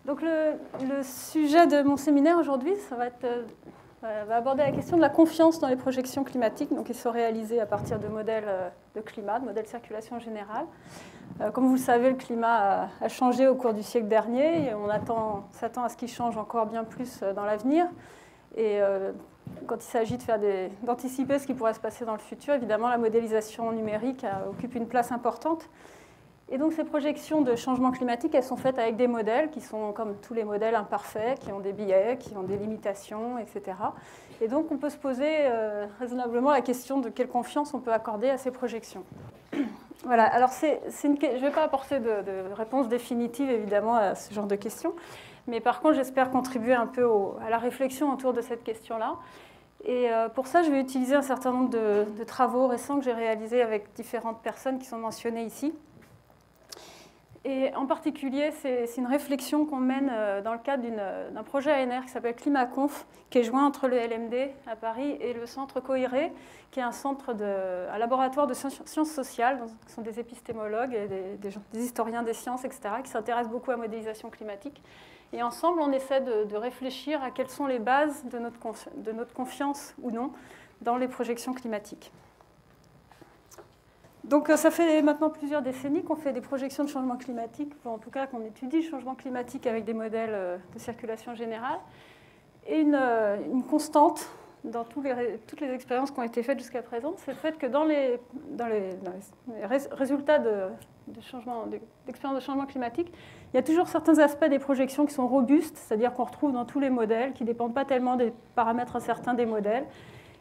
Donc le sujet de mon séminaire aujourd'hui, ça va aborder la question de la confiance dans les projections climatiques, donc qui sont réalisées à partir de modèles de climat, de modèles de circulation générale. Comme vous le savez, le climat a changé au cours du siècle dernier et on s'attend à ce qu'il change encore bien plus dans l'avenir. Et quand il s'agit d'anticiper ce qui pourrait se passer dans le futur, évidemment, la modélisation numérique occupe une place importante. Et donc ces projections de changement climatique, elles sont faites avec des modèles qui sont, comme tous les modèles, imparfaits, qui ont des biais, qui ont des limitations, etc. Et donc on peut se poser raisonnablement la question de quelle confiance on peut accorder à ces projections. Voilà, alors je ne vais pas apporter de réponse définitive, évidemment, à ce genre de questions, mais par contre, j'espère contribuer un peu à la réflexion autour de cette question-là. Et pour ça, je vais utiliser un certain nombre de travaux récents que j'ai réalisés avec différentes personnes qui sont mentionnées ici. Et en particulier, c'est une réflexion qu'on mène dans le cadre d'un projet ANR qui s'appelle ClimaConf, qui est joint entre le LMD à Paris et le centre COIRE, qui est un laboratoire de sciences sociales, qui sont des épistémologues et des historiens des sciences, etc., qui s'intéressent beaucoup à la modélisation climatique. Et ensemble, on essaie de réfléchir à quelles sont les bases de notre confiance ou non dans les projections climatiques. Donc ça fait maintenant plusieurs décennies qu'on fait des projections de changement climatique, en tout cas qu'on étudie le changement climatique avec des modèles de circulation générale. Et une constante dans toutes les expériences qui ont été faites jusqu'à présent, c'est le fait que dans les résultats d'expériences de changement climatique, il y a toujours certains aspects des projections qui sont robustes, c'est-à-dire qu'on retrouve dans tous les modèles, qui ne dépendent pas tellement des paramètres incertains des modèles.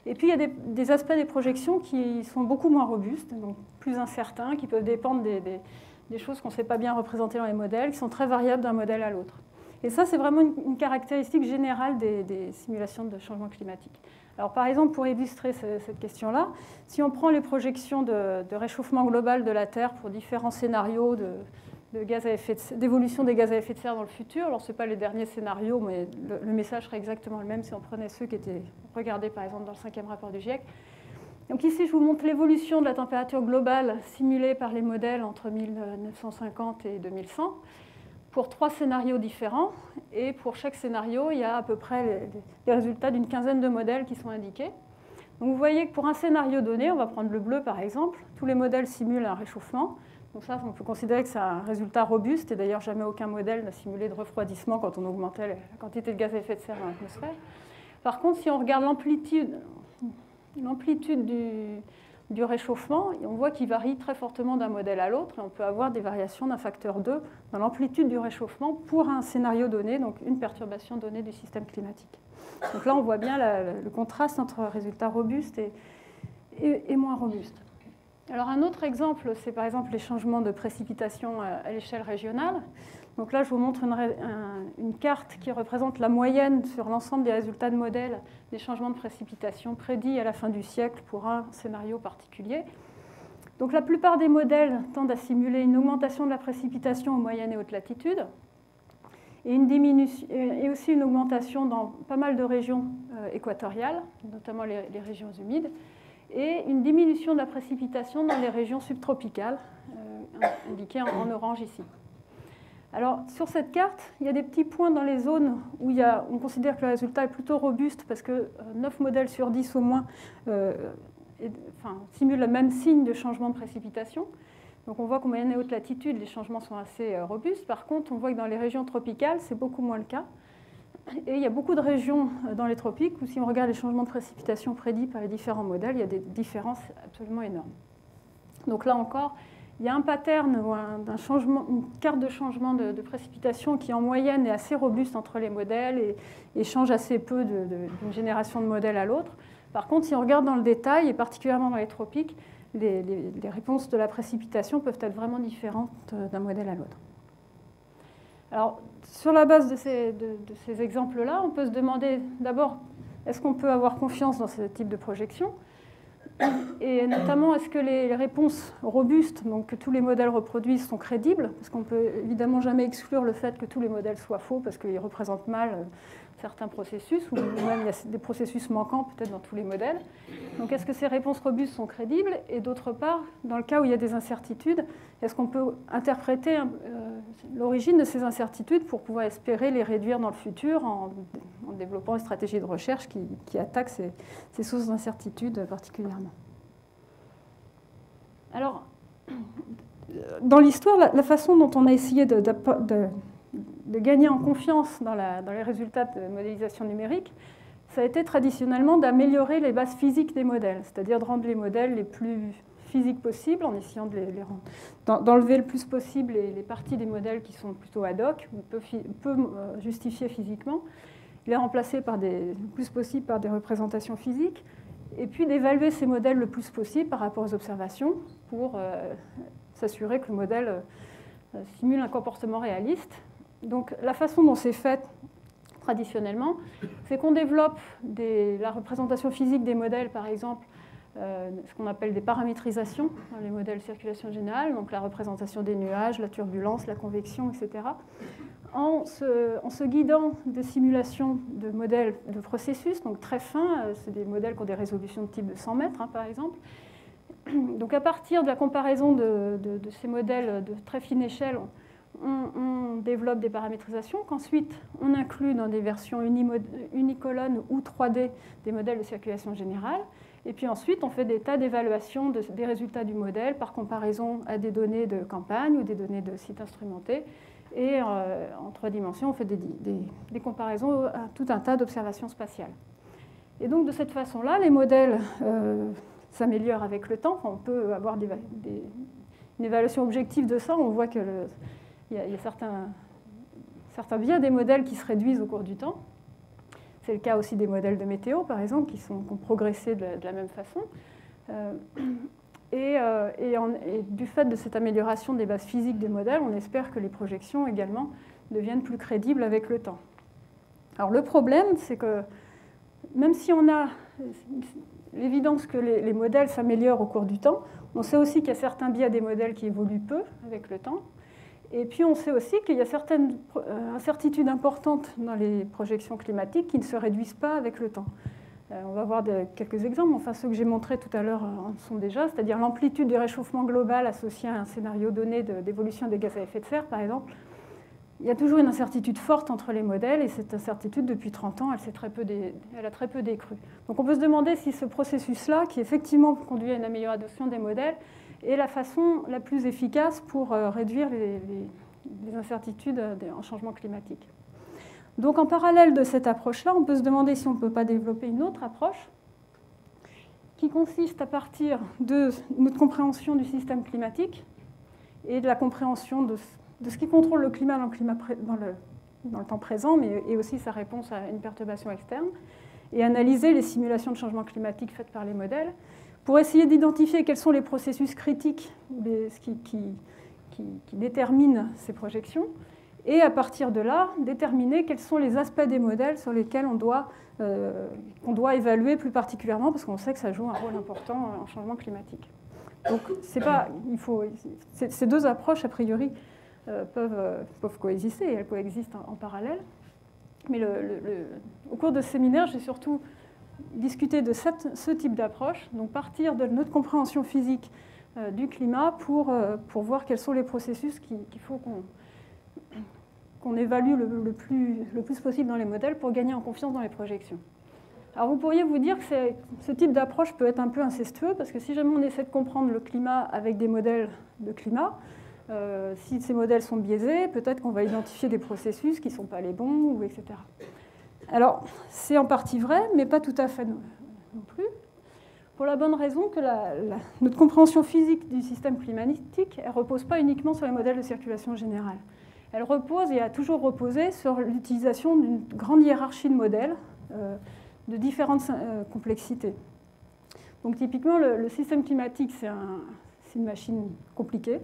Et puis, il y a des aspects des projections qui sont beaucoup moins robustes, donc plus incertains, qui peuvent dépendre des choses qu'on ne sait pas bien représenter dans les modèles, qui sont très variables d'un modèle à l'autre. Et ça, c'est vraiment une caractéristique générale des simulations de changement climatique. Alors, par exemple, pour illustrer cette question-là, si on prend les projections de réchauffement global de la Terre pour différents scénarios d'évolution des gaz à effet de serre dans le futur. Alors, ce n'est pas les derniers scénarios, mais le message serait exactement le même si on prenait ceux qui étaient regardés, par exemple, dans le 5e rapport du GIEC. Donc ici, je vous montre l'évolution de la température globale simulée par les modèles entre 1950 et 2100 pour 3 scénarios différents. Et pour chaque scénario, il y a à peu près les résultats d'une quinzaine de modèles qui sont indiqués. Donc vous voyez que pour un scénario donné, on va prendre le bleu par exemple, tous les modèles simulent un réchauffement. Donc ça, on peut considérer que c'est un résultat robuste, et d'ailleurs jamais aucun modèle n'a simulé de refroidissement quand on augmentait la quantité de gaz à effet de serre dans l'atmosphère. Par contre, si on regarde l'amplitude du réchauffement, on voit qu'il varie très fortement d'un modèle à l'autre, et on peut avoir des variations d'un facteur 2 dans l'amplitude du réchauffement pour un scénario donné, donc une perturbation donnée du système climatique. Donc là, on voit bien le contraste entre résultats robustes et moins robustes. Alors un autre exemple, c'est par exemple les changements de précipitation à l'échelle régionale. Donc là, je vous montre une carte qui représente la moyenne sur l'ensemble des résultats de modèles des changements de précipitation prédits à la fin du siècle pour un scénario particulier. Donc la plupart des modèles tendent à simuler une augmentation de la précipitation aux moyennes et hautes latitudes et aussi une augmentation dans pas mal de régions équatoriales, notamment les régions humides, et une diminution de la précipitation dans les régions subtropicales, indiquées en orange ici. Alors, sur cette carte, il y a des petits points dans les zones où on considère que le résultat est plutôt robuste parce que 9 modèles sur 10 au moins simulent le même signe de changement de précipitation. Donc on voit qu'en moyenne et haute latitude, les changements sont assez robustes. Par contre, on voit que dans les régions tropicales, c'est beaucoup moins le cas. Et il y a beaucoup de régions dans les tropiques où, si on regarde les changements de précipitation prédits par les différents modèles, il y a des différences absolument énormes. Donc là encore, il y a un pattern ou une carte de changement de précipitation qui, en moyenne, est assez robuste entre les modèles et change assez peu d'une génération de modèles à l'autre. Par contre, si on regarde dans le détail, et particulièrement dans les tropiques, les réponses de la précipitation peuvent être vraiment différentes d'un modèle à l'autre. Alors, sur la base de ces exemples-là, on peut se demander d'abord, est-ce qu'on peut avoir confiance dans ce type de projection ? Et notamment, est-ce que les réponses robustes, donc que tous les modèles reproduisent, sont crédibles? Parce qu'on ne peut évidemment jamais exclure le fait que tous les modèles soient faux parce qu'ils représentent mal certains processus, ou même il y a des processus manquants peut-être dans tous les modèles. Donc est-ce que ces réponses robustes sont crédibles? Et d'autre part, dans le cas où il y a des incertitudes, est-ce qu'on peut interpréter l'origine de ces incertitudes pour pouvoir espérer les réduire dans le futur en développant une stratégie de recherche qui attaque ces sources d'incertitudes particulièrement. Alors, dans l'histoire, la façon dont on a essayé de gagner en confiance dans les résultats de modélisation numérique, ça a été traditionnellement d'améliorer les bases physiques des modèles, c'est-à-dire de rendre les modèles les plus physiques possibles en essayant d'enlever le plus possible les parties des modèles qui sont plutôt ad hoc, ou peu justifiées physiquement, les remplacer le plus possible par des représentations physiques, et puis d'évaluer ces modèles le plus possible par rapport aux observations pour s'assurer que le modèle simule un comportement réaliste. Donc la façon dont c'est fait traditionnellement, c'est qu'on développe la représentation physique des modèles, par exemple, ce qu'on appelle des paramétrisations dans les modèles de circulation générale, donc la représentation des nuages, la turbulence, la convection, etc., en se guidant de simulations de modèles de processus, donc très fins, c'est des modèles qui ont des résolutions de type de 100 mètres, par exemple. Donc à partir de la comparaison de ces modèles de très fine échelle, on développe des paramétrisations qu'ensuite on inclut dans des versions unicolonnes ou 3D des modèles de circulation générale. Et puis ensuite, on fait des tas d'évaluations des résultats du modèle par comparaison à des données de campagne ou des données de sites instrumentés. Et en 3 dimensions, on fait des comparaisons à tout un tas d'observations spatiales. Et donc de cette façon-là, les modèles s'améliorent avec le temps. Enfin, on peut avoir une évaluation objective de ça. On voit qu'il y a certains biais des modèles qui se réduisent au cours du temps. C'est le cas aussi des modèles de météo, par exemple, qui ont progressé de la même façon. Et du fait de cette amélioration des bases physiques des modèles, on espère que les projections également deviennent plus crédibles avec le temps. Alors le problème, c'est que même si on a l'évidence que les modèles s'améliorent au cours du temps, on sait aussi qu'il y a certains biais des modèles qui évoluent peu avec le temps. Et puis on sait aussi qu'il y a certaines incertitudes importantes dans les projections climatiques qui ne se réduisent pas avec le temps. On va voir quelques exemples, enfin ceux que j'ai montrés tout à l'heure en sont déjà, c'est-à-dire l'amplitude du réchauffement global associé à un scénario donné d'évolution des gaz à effet de serre, par exemple. Il y a toujours une incertitude forte entre les modèles, et cette incertitude, depuis 30 ans, elle a très peu décru. Donc on peut se demander si ce processus-là, qui effectivement conduit à une amélioration des modèles, est la façon la plus efficace pour réduire les incertitudes en changement climatique. Donc en parallèle de cette approche-là, on peut se demander si on ne peut pas développer une autre approche qui consiste à partir de notre compréhension du système climatique et de la compréhension de ce qui contrôle le climat dans le temps présent, mais et aussi sa réponse à une perturbation externe, et analyser les simulations de changement climatique faites par les modèles, pour essayer d'identifier quels sont les processus critiques qui déterminent ces projections, et à partir de là, déterminer quels sont les aspects des modèles sur lesquels on doit évaluer plus particulièrement, parce qu'on sait que ça joue un rôle important en changement climatique. Donc ces deux approches, a priori, peuvent coexister, et elles coexistent en parallèle. Mais au cours de ce séminaire, j'ai surtout discuté de ce type d'approche, donc partir de notre compréhension physique du climat pour voir quels sont les processus qu'il faut qu'on évalue le plus possible dans les modèles pour gagner en confiance dans les projections. Alors vous pourriez vous dire que ce type d'approche peut être un peu incestueux, parce que si jamais on essaie de comprendre le climat avec des modèles de climat, si ces modèles sont biaisés, peut-être qu'on va identifier des processus qui ne sont pas les bons, etc. Alors, c'est en partie vrai, mais pas tout à fait non plus, pour la bonne raison que notre compréhension physique du système climatique, elle ne repose pas uniquement sur les modèles de circulation générale. Elle repose et a toujours reposé sur l'utilisation d'une grande hiérarchie de modèles de différentes complexités. Donc typiquement, le système climatique, c'est une machine compliquée.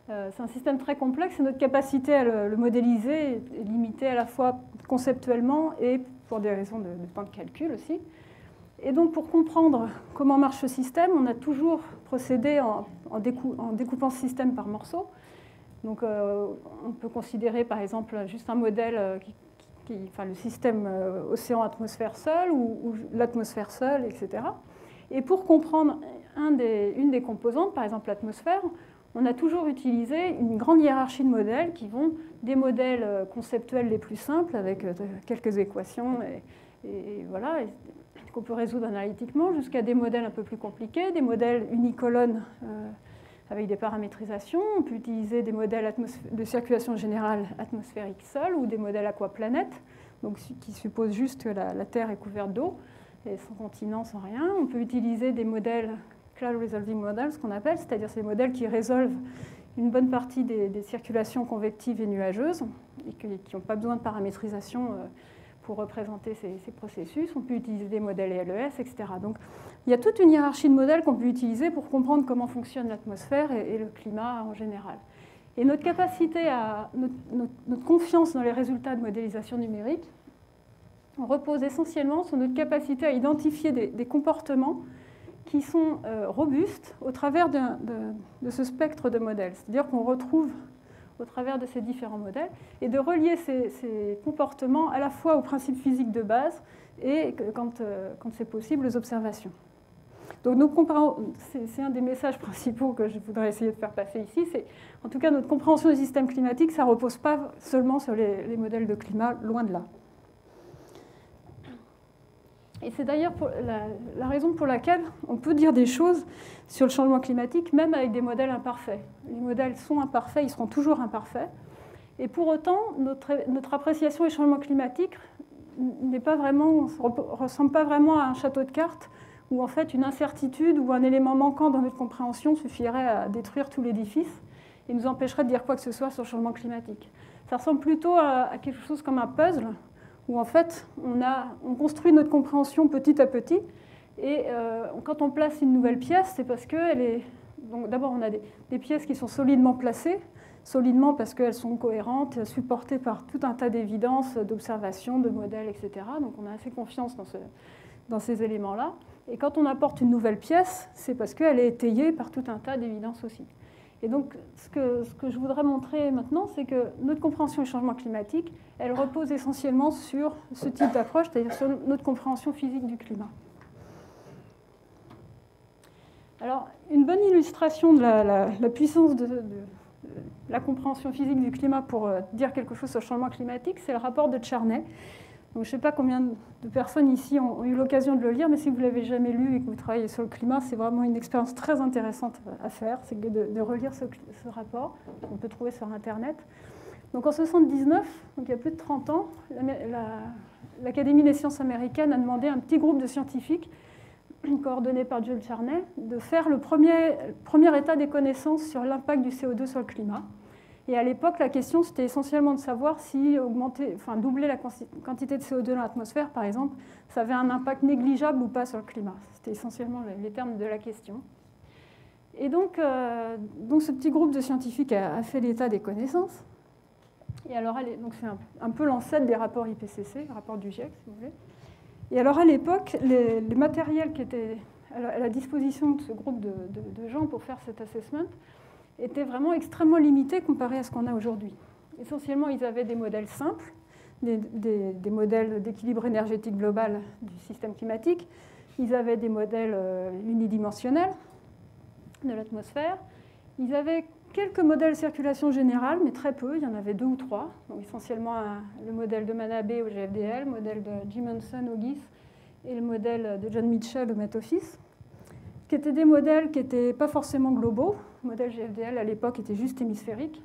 C'est un système très complexe et notre capacité à le modéliser est limitée à la fois conceptuellement et pour des raisons de temps de calcul aussi. Et donc pour comprendre comment marche ce système, on a toujours procédé en découpant ce système par morceaux. Donc on peut considérer par exemple juste un modèle, le système océan-atmosphère seul ou l'atmosphère seule, etc. Et pour comprendre une des composantes, par exemple l'atmosphère, on a toujours utilisé une grande hiérarchie de modèles qui vont des modèles conceptuels les plus simples avec quelques équations et voilà, qu'on peut résoudre analytiquement, jusqu'à des modèles un peu plus compliqués, des modèles unicolonnes avec des paramétrisations. On peut utiliser des modèles de circulation générale atmosphérique seuls ou des modèles aquaplanètes, donc qui supposent juste que la Terre est couverte d'eau et sans continent, sans rien. On peut utiliser des modèles Cloud Resolving Models, ce qu'on appelle, c'est-à-dire ces modèles qui résolvent une bonne partie des circulations convectives et nuageuses et qui n'ont pas besoin de paramétrisation pour représenter ces processus. On peut utiliser des modèles LES, etc. Donc, il y a toute une hiérarchie de modèles qu'on peut utiliser pour comprendre comment fonctionne l'atmosphère et le climat en général. Et notre capacité notre confiance dans les résultats de modélisation numérique repose essentiellement sur notre capacité à identifier des comportements qui sont robustes au travers de ce spectre de modèles. C'est-à-dire qu'on retrouve au travers de ces différents modèles et de relier ces comportements à la fois aux principes physiques de base et, quand c'est possible, aux observations. Donc, c'est un des messages principaux que je voudrais essayer de faire passer ici. C'est, en tout cas, notre compréhension des systèmes climatiques, ça ne repose pas seulement sur les modèles de climat, loin de là. Et c'est d'ailleurs la raison pour laquelle on peut dire des choses sur le changement climatique, même avec des modèles imparfaits. Les modèles sont imparfaits, ils seront toujours imparfaits. Et pour autant, notre appréciation du changement climatique ne ressemble pas vraiment à un château de cartes où en fait une incertitude ou un élément manquant dans notre compréhension suffirait à détruire tout l'édifice et nous empêcherait de dire quoi que ce soit sur le changement climatique. Ça ressemble plutôt à quelque chose comme un puzzle où en fait on construit notre compréhension petit à petit et quand on place une nouvelle pièce, c'est parce qu'elle est... Donc d'abord on a des pièces qui sont solidement placées, solidement parce qu'elles sont cohérentes, supportées par tout un tas d'évidences, d'observations, de modèles, etc. Donc on a assez confiance dans ces éléments-là. Et quand on apporte une nouvelle pièce, c'est parce qu'elle est étayée par tout un tas d'évidences aussi. Et donc, ce que je voudrais montrer maintenant, c'est que notre compréhension du changement climatique, elle repose essentiellement sur ce type d'approche, c'est-à-dire sur notre compréhension physique du climat. Alors, une bonne illustration de la puissance de la compréhension physique du climat pour dire quelque chose sur le changement climatique, c'est le rapport de Charney. Donc, je ne sais pas combien de personnes ici ont eu l'occasion de le lire, mais si vous ne l'avez jamais lu et que vous travaillez sur le climat, c'est vraiment une expérience très intéressante à faire, c'est de relire ce rapport qu'on peut trouver sur Internet. Donc en 1979, donc il y a plus de 30 ans, l'Académie des sciences américaines a demandé à un petit groupe de scientifiques, coordonné par Jules Charney, de faire le premier état des connaissances sur l'impact du CO2 sur le climat. Et à l'époque, la question, c'était essentiellement de savoir si doubler la quantité de CO2 dans l'atmosphère, par exemple, ça avait un impact négligeable ou pas sur le climat. C'était essentiellement les termes de la question. Et donc ce petit groupe de scientifiques a fait l'état des connaissances. Et alors, c'est un peu l'ancêtre des rapports IPCC, le rapport du GIEC, si vous voulez. Et alors, à l'époque, les matériels qui étaient à la disposition de ce groupe de gens pour faire cet assessment étaient vraiment extrêmement limités comparé à ce qu'on a aujourd'hui. Essentiellement, ils avaient des modèles simples, des modèles d'équilibre énergétique global du système climatique. Ils avaient des modèles unidimensionnels de l'atmosphère. Ils avaient quelques modèles de circulation générale, mais très peu. Il y en avait 2 ou 3. Donc, essentiellement, le modèle de Manabe au GFDL, le modèle de Jimonson au GIS et le modèle de John Mitchell au Met Office, qui étaient des modèles qui n'étaient pas forcément globaux. Le modèle GFDL, à l'époque, était juste hémisphérique.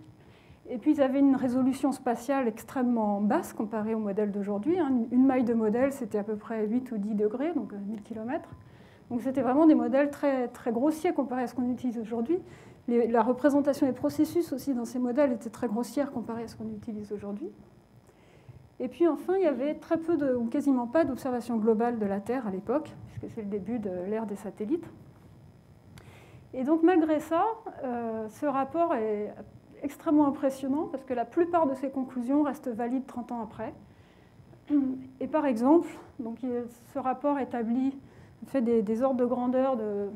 Et puis, ils avaient une résolution spatiale extrêmement basse comparée au modèle d'aujourd'hui. Une maille de modèle, c'était à peu près 8 ou 10 degrés, donc 1000 km. Donc, c'était vraiment des modèles très, très grossiers comparés à ce qu'on utilise aujourd'hui. La représentation des processus aussi dans ces modèles était très grossière comparée à ce qu'on utilise aujourd'hui. Et puis, enfin, il y avait très peu ou quasiment pas d'observation globale de la Terre à l'époque, puisque c'est le début de l'ère des satellites. Et donc, malgré ça, ce rapport est extrêmement impressionnant parce que la plupart de ses conclusions restent valides 30 ans après. Et par exemple, donc, ce rapport fait des ordres de grandeur de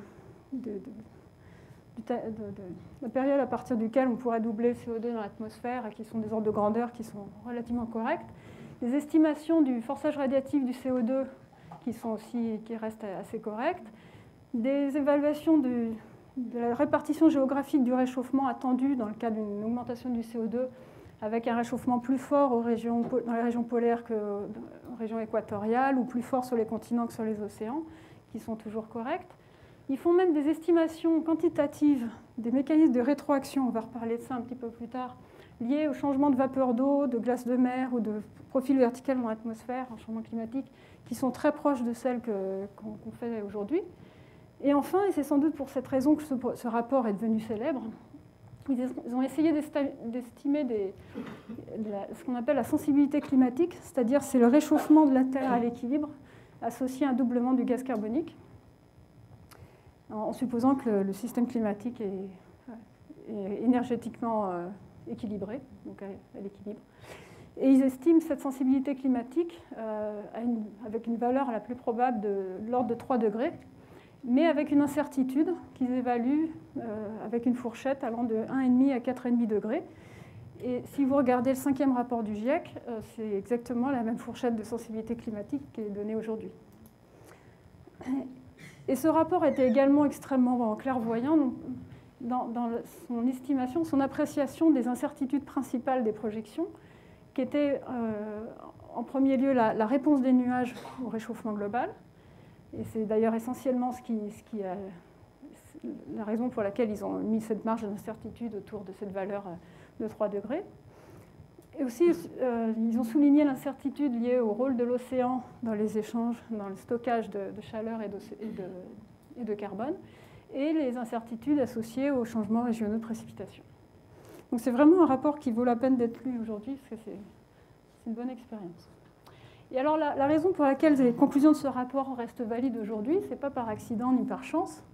la période à partir duquel on pourrait doubler le CO2 dans l'atmosphère et qui sont des ordres de grandeur qui sont relativement corrects. Les estimations du forçage radiatif du CO2 qui restent assez correctes. Des évaluations de la répartition géographique du réchauffement attendu dans le cas d'une augmentation du CO2, avec un réchauffement plus fort dans les régions polaires qu'aux régions équatoriales, ou plus fort sur les continents que sur les océans, qui sont toujours correctes. Ils font même des estimations quantitatives des mécanismes de rétroaction, on va reparler de ça un petit peu plus tard, liés au changement de vapeur d'eau, de glace de mer ou de profil vertical dans l'atmosphère, en changement climatique, qui sont très proches de celles qu'on fait aujourd'hui. Et enfin, et c'est sans doute pour cette raison que ce rapport est devenu célèbre, ils ont essayé d'estimer ce qu'on appelle la sensibilité climatique, c'est-à-dire c'est le réchauffement de la Terre à l'équilibre associé à un doublement du gaz carbonique, en supposant que le système climatique est énergétiquement équilibré, donc à l'équilibre. Et ils estiment cette sensibilité climatique avec une valeur la plus probable de l'ordre de 3 degrés, mais avec une incertitude qu'ils évaluent avec une fourchette allant de 1,5 à 4,5 degrés. Et si vous regardez le 5e rapport du GIEC, c'est exactement la même fourchette de sensibilité climatique qui est donnée aujourd'hui. Et ce rapport était également extrêmement clairvoyant dans son estimation, son appréciation des incertitudes principales des projections, qui étaient en premier lieu la réponse des nuages au réchauffement global. Et c'est d'ailleurs essentiellement la raison pour laquelle ils ont mis cette marge d'incertitude autour de cette valeur de 3 degrés. Et aussi, ils ont souligné l'incertitude liée au rôle de l'océan dans les échanges, dans le stockage de chaleur et de carbone, et les incertitudes associées aux changements régionaux de précipitation. Donc c'est vraiment un rapport qui vaut la peine d'être lu aujourd'hui, parce que c'est une bonne expérience. Et alors la raison pour laquelle les conclusions de ce rapport restent valides aujourd'hui, ce n'est pas par accident ni par chance,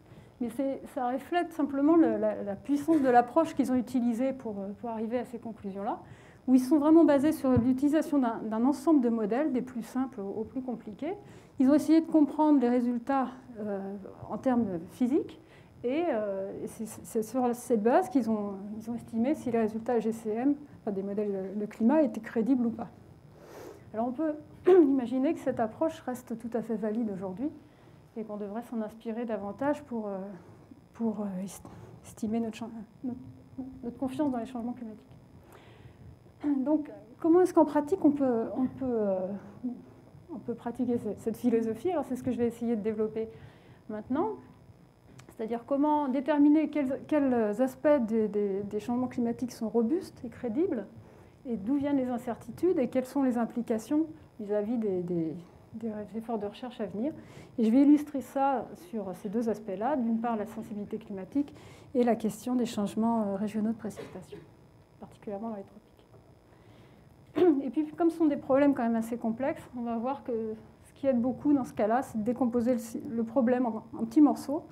mais ça reflète simplement la puissance de l'approche qu'ils ont utilisée pour arriver à ces conclusions-là, où ils sont vraiment basés sur l'utilisation d'un ensemble de modèles, des plus simples aux plus compliqués. Ils ont essayé de comprendre les résultats en termes physiques, et c'est sur cette base qu'ils ont estimé si les résultats GCM, enfin des modèles de climat, étaient crédibles ou pas. Alors on peut imaginer que cette approche reste tout à fait valide aujourd'hui et qu'on devrait s'en inspirer davantage pour estimer notre confiance dans les changements climatiques. Donc, comment est-ce qu'en pratique on peut pratiquer cette philosophie? Alors c'est ce que je vais essayer de développer maintenant. C'est-à-dire comment déterminer quels aspects des changements climatiques sont robustes et crédibles, et d'où viennent les incertitudes et quelles sont les implications vis-à-vis des efforts de recherche à venir. Et je vais illustrer ça sur ces deux aspects-là, d'une part la sensibilité climatique et la question des changements régionaux de précipitation, particulièrement dans les tropiques. Et puis, comme ce sont des problèmes quand même assez complexes, on va voir que ce qui aide beaucoup dans ce cas-là, c'est de décomposer le problème en petits morceaux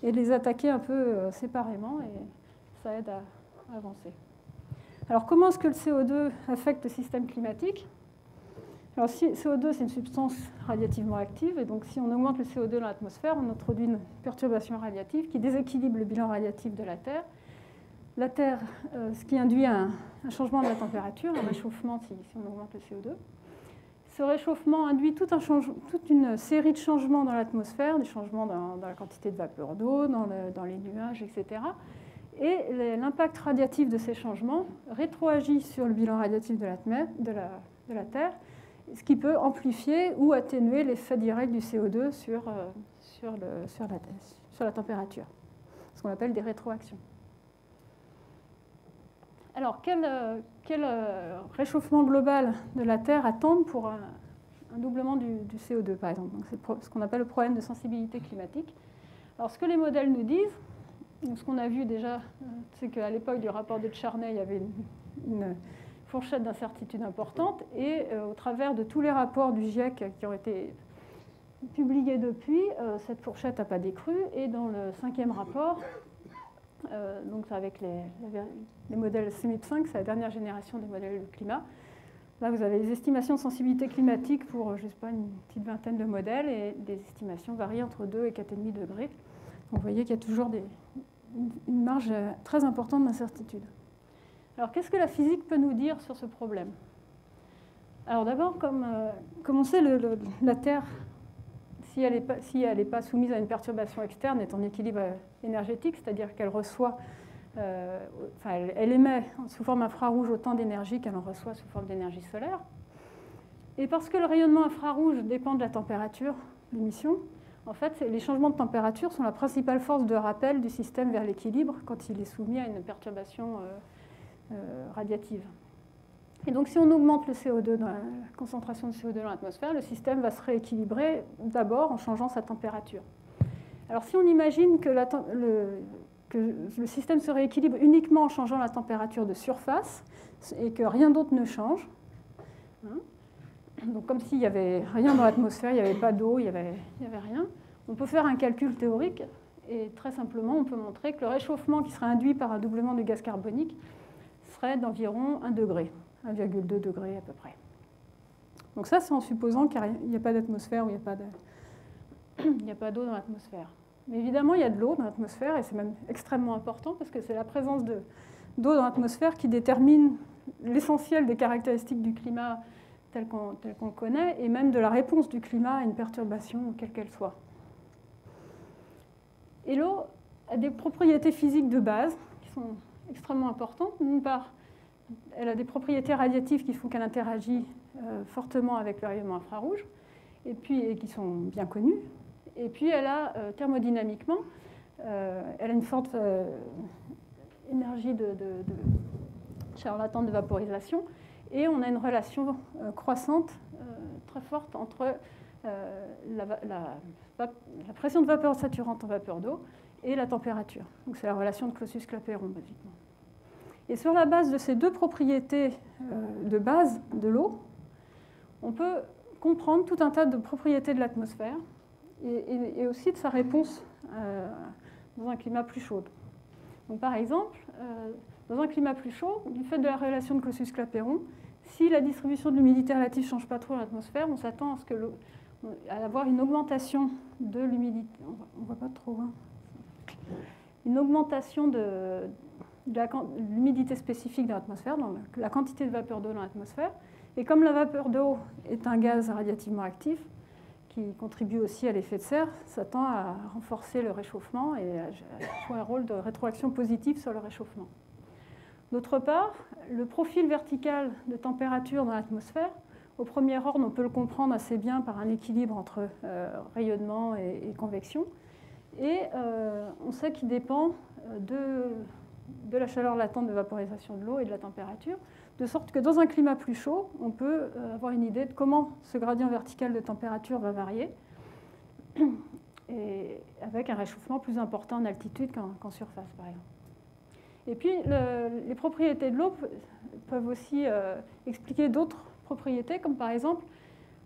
et de les attaquer un peu séparément, et ça aide à avancer. Alors, comment est-ce que le CO2 affecte le système climatique? Alors, CO2, c'est une substance radiativement active, et donc si on augmente le CO2 dans l'atmosphère, on introduit une perturbation radiative qui déséquilibre le bilan radiatif de la Terre. La Terre, ce qui induit un changement de la température, un réchauffement si on augmente le CO2. Ce réchauffement induit toute une série de changements dans l'atmosphère, des changements dans la quantité de vapeur d'eau, dans les nuages, etc. Et l'impact radiatif de ces changements rétroagit sur le bilan radiatif de la Terre, ce qui peut amplifier ou atténuer l'effet direct du CO2 sur la température, ce qu'on appelle des rétroactions. Alors, quel réchauffement global de la Terre attendre pour un doublement du CO2, par exemple? C'est ce qu'on appelle le problème de sensibilité climatique. Alors, ce que les modèles nous disent, ce qu'on a vu déjà, c'est qu'à l'époque du rapport de Charney, il y avait une fourchette d'incertitude importante, et au travers de tous les rapports du GIEC qui ont été publiés depuis, cette fourchette n'a pas décru, et dans le 5e rapport, donc avec les modèles CMIP5, c'est la dernière génération des modèles de climat. Là, vous avez les estimations de sensibilité climatique pour, je ne sais pas, une petite vingtaine de modèles, et des estimations varient entre 2 et 4,5 degrés. Donc, vous voyez qu'il y a toujours une marge très importante d'incertitude. Alors, qu'est-ce que la physique peut nous dire sur ce problème? Alors, d'abord, comme on sait, la Terre, si elle n'est pas soumise à une perturbation externe, est en équilibre énergétique, c'est-à-dire qu'elle reçoit, elle émet sous forme infrarouge autant d'énergie qu'elle en reçoit sous forme d'énergie solaire. Et parce que le rayonnement infrarouge dépend de la température d'émission, en fait, les changements de température sont la principale force de rappel du système vers l'équilibre quand il est soumis à une perturbation radiative. Et donc, si on augmente le CO2 la concentration de CO2 dans l'atmosphère, le système va se rééquilibrer d'abord en changeant sa température. Alors, si on imagine que le système se rééquilibre uniquement en changeant la température de surface et que rien d'autre ne change, donc comme s'il n'y avait rien dans l'atmosphère, il n'y avait pas d'eau, il n'y avait rien, on peut faire un calcul théorique et très simplement, on peut montrer que le réchauffement qui serait induit par un doublement du gaz carbonique serait d'environ 1 degré. 1,2 degré à peu près. Donc ça, c'est en supposant qu'il n'y a pas d'atmosphère ou il n'y a pas d'eau dans l'atmosphère. Mais évidemment, il y a de l'eau dans l'atmosphère, et c'est même extrêmement important, parce que c'est la présence d'eau dans l'atmosphère qui détermine l'essentiel des caractéristiques du climat tel qu'on le connaît, et même de la réponse du climat à une perturbation, quelle qu'elle soit. Et l'eau a des propriétés physiques de base qui sont extrêmement importantes. D'une part, elle a des propriétés radiatives qui font qu'elle interagit fortement avec le rayonnement infrarouge, et qui sont bien connues. Et puis, elle a thermodynamiquement, elle a une forte énergie de chaleur latente de vaporisation, et on a une relation croissante très forte entre la pression de vapeur saturante en vapeur d'eau et la température. Donc, c'est la relation de Clausius-Clapeyron, basiquement. Et sur la base de ces deux propriétés de base de l'eau, on peut comprendre tout un tas de propriétés de l'atmosphère et aussi de sa réponse dans un climat plus chaud. Donc, par exemple, dans un climat plus chaud, du fait de la relation de Clausius-Clapeyron, si la distribution de l'humidité relative ne change pas trop dans l'atmosphère, on s'attend à avoir une augmentation de l'humidité. On ne voit pas trop. Une augmentation de l'humidité spécifique dans l'atmosphère, dans la quantité de vapeur d'eau dans l'atmosphère. Et comme la vapeur d'eau est un gaz radiativement actif, qui contribue aussi à l'effet de serre, ça tend à renforcer le réchauffement et à jouer un rôle de rétroaction positive sur le réchauffement. D'autre part, le profil vertical de température dans l'atmosphère, au premier ordre, on peut le comprendre assez bien par un équilibre entre rayonnement et convection. Et on sait qu'il dépend de la chaleur latente de vaporisation de l'eau et de la température, de sorte que dans un climat plus chaud, on peut avoir une idée de comment ce gradient vertical de température va varier, et avec un réchauffement plus important en altitude qu'en surface, par exemple. Et puis, les propriétés de l'eau peuvent aussi expliquer d'autres propriétés, comme par exemple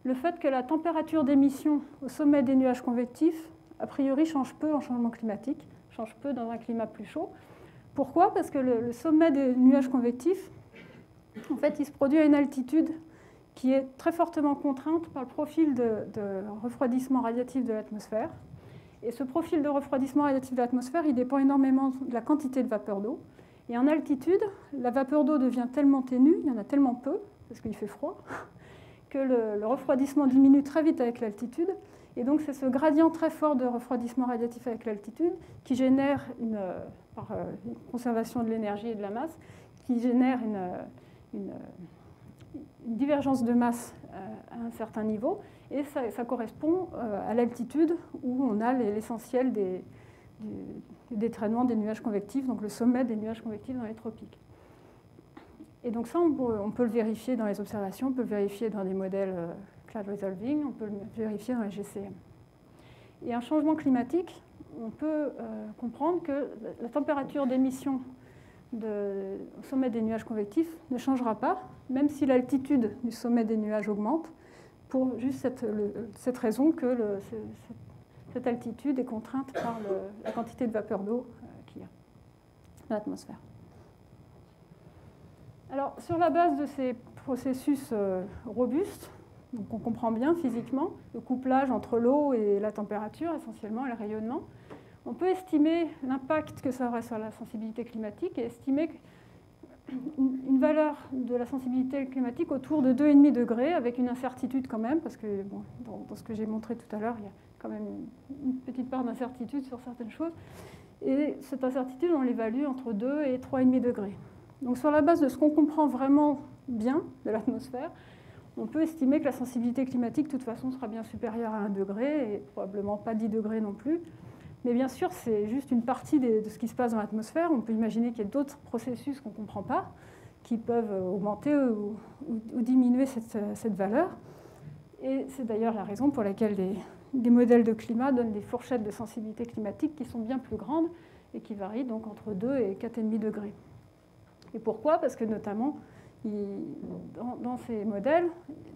le fait que la température d'émission au sommet des nuages convectifs, a priori, change peu en changement climatique, change peu dans un climat plus chaud. Pourquoi ? Parce que le sommet des nuages convectifs, en fait, il se produit à une altitude qui est très fortement contrainte par le profil de refroidissement radiatif de l'atmosphère. Et ce profil de refroidissement radiatif de l'atmosphère, il dépend énormément de la quantité de vapeur d'eau. Et en altitude, la vapeur d'eau devient tellement ténue, il y en a tellement peu, parce qu'il fait froid, que le refroidissement diminue très vite avec l'altitude. Et donc, c'est ce gradient très fort de refroidissement radiatif avec l'altitude qui génère, par une conservation de l'énergie et de la masse, qui génère une divergence de masse à un certain niveau. Et ça correspond à l'altitude où on a l'essentiel du détraînement des nuages convectifs, donc le sommet des nuages convectifs dans les tropiques. Et donc ça, on peut le vérifier dans les observations, on peut le vérifier dans des modèles cloud resolving, on peut le vérifier dans les GCM. Et un changement climatique, on peut comprendre que la température d'émission au sommet des nuages convectifs ne changera pas, même si l'altitude du sommet des nuages augmente, pour juste cette raison que cette altitude est contrainte par la quantité de vapeur d'eau qu'il y a dans l'atmosphère. Alors, sur la base de ces processus robustes, donc on comprend bien physiquement le couplage entre l'eau et la température, essentiellement, et le rayonnement, on peut estimer l'impact que ça aurait sur la sensibilité climatique et estimer une valeur de la sensibilité climatique autour de 2,5 degrés, avec une incertitude quand même, parce que bon, dans ce que j'ai montré tout à l'heure, il y a quand même une petite part d'incertitude sur certaines choses. Et cette incertitude, on l'évalue entre 2 et 3,5 degrés. Donc sur la base de ce qu'on comprend vraiment bien de l'atmosphère, on peut estimer que la sensibilité climatique, de toute façon, sera bien supérieure à 1 degré, et probablement pas 10 degrés non plus. Mais bien sûr, c'est juste une partie de ce qui se passe dans l'atmosphère. On peut imaginer qu'il y a d'autres processus qu'on ne comprend pas, qui peuvent augmenter ou diminuer cette valeur. Et c'est d'ailleurs la raison pour laquelle des modèles de climat donnent des fourchettes de sensibilité climatique qui sont bien plus grandes et qui varient donc entre 2 et 4,5 degrés. Et pourquoi ? Parce que notamment, dans ces modèles,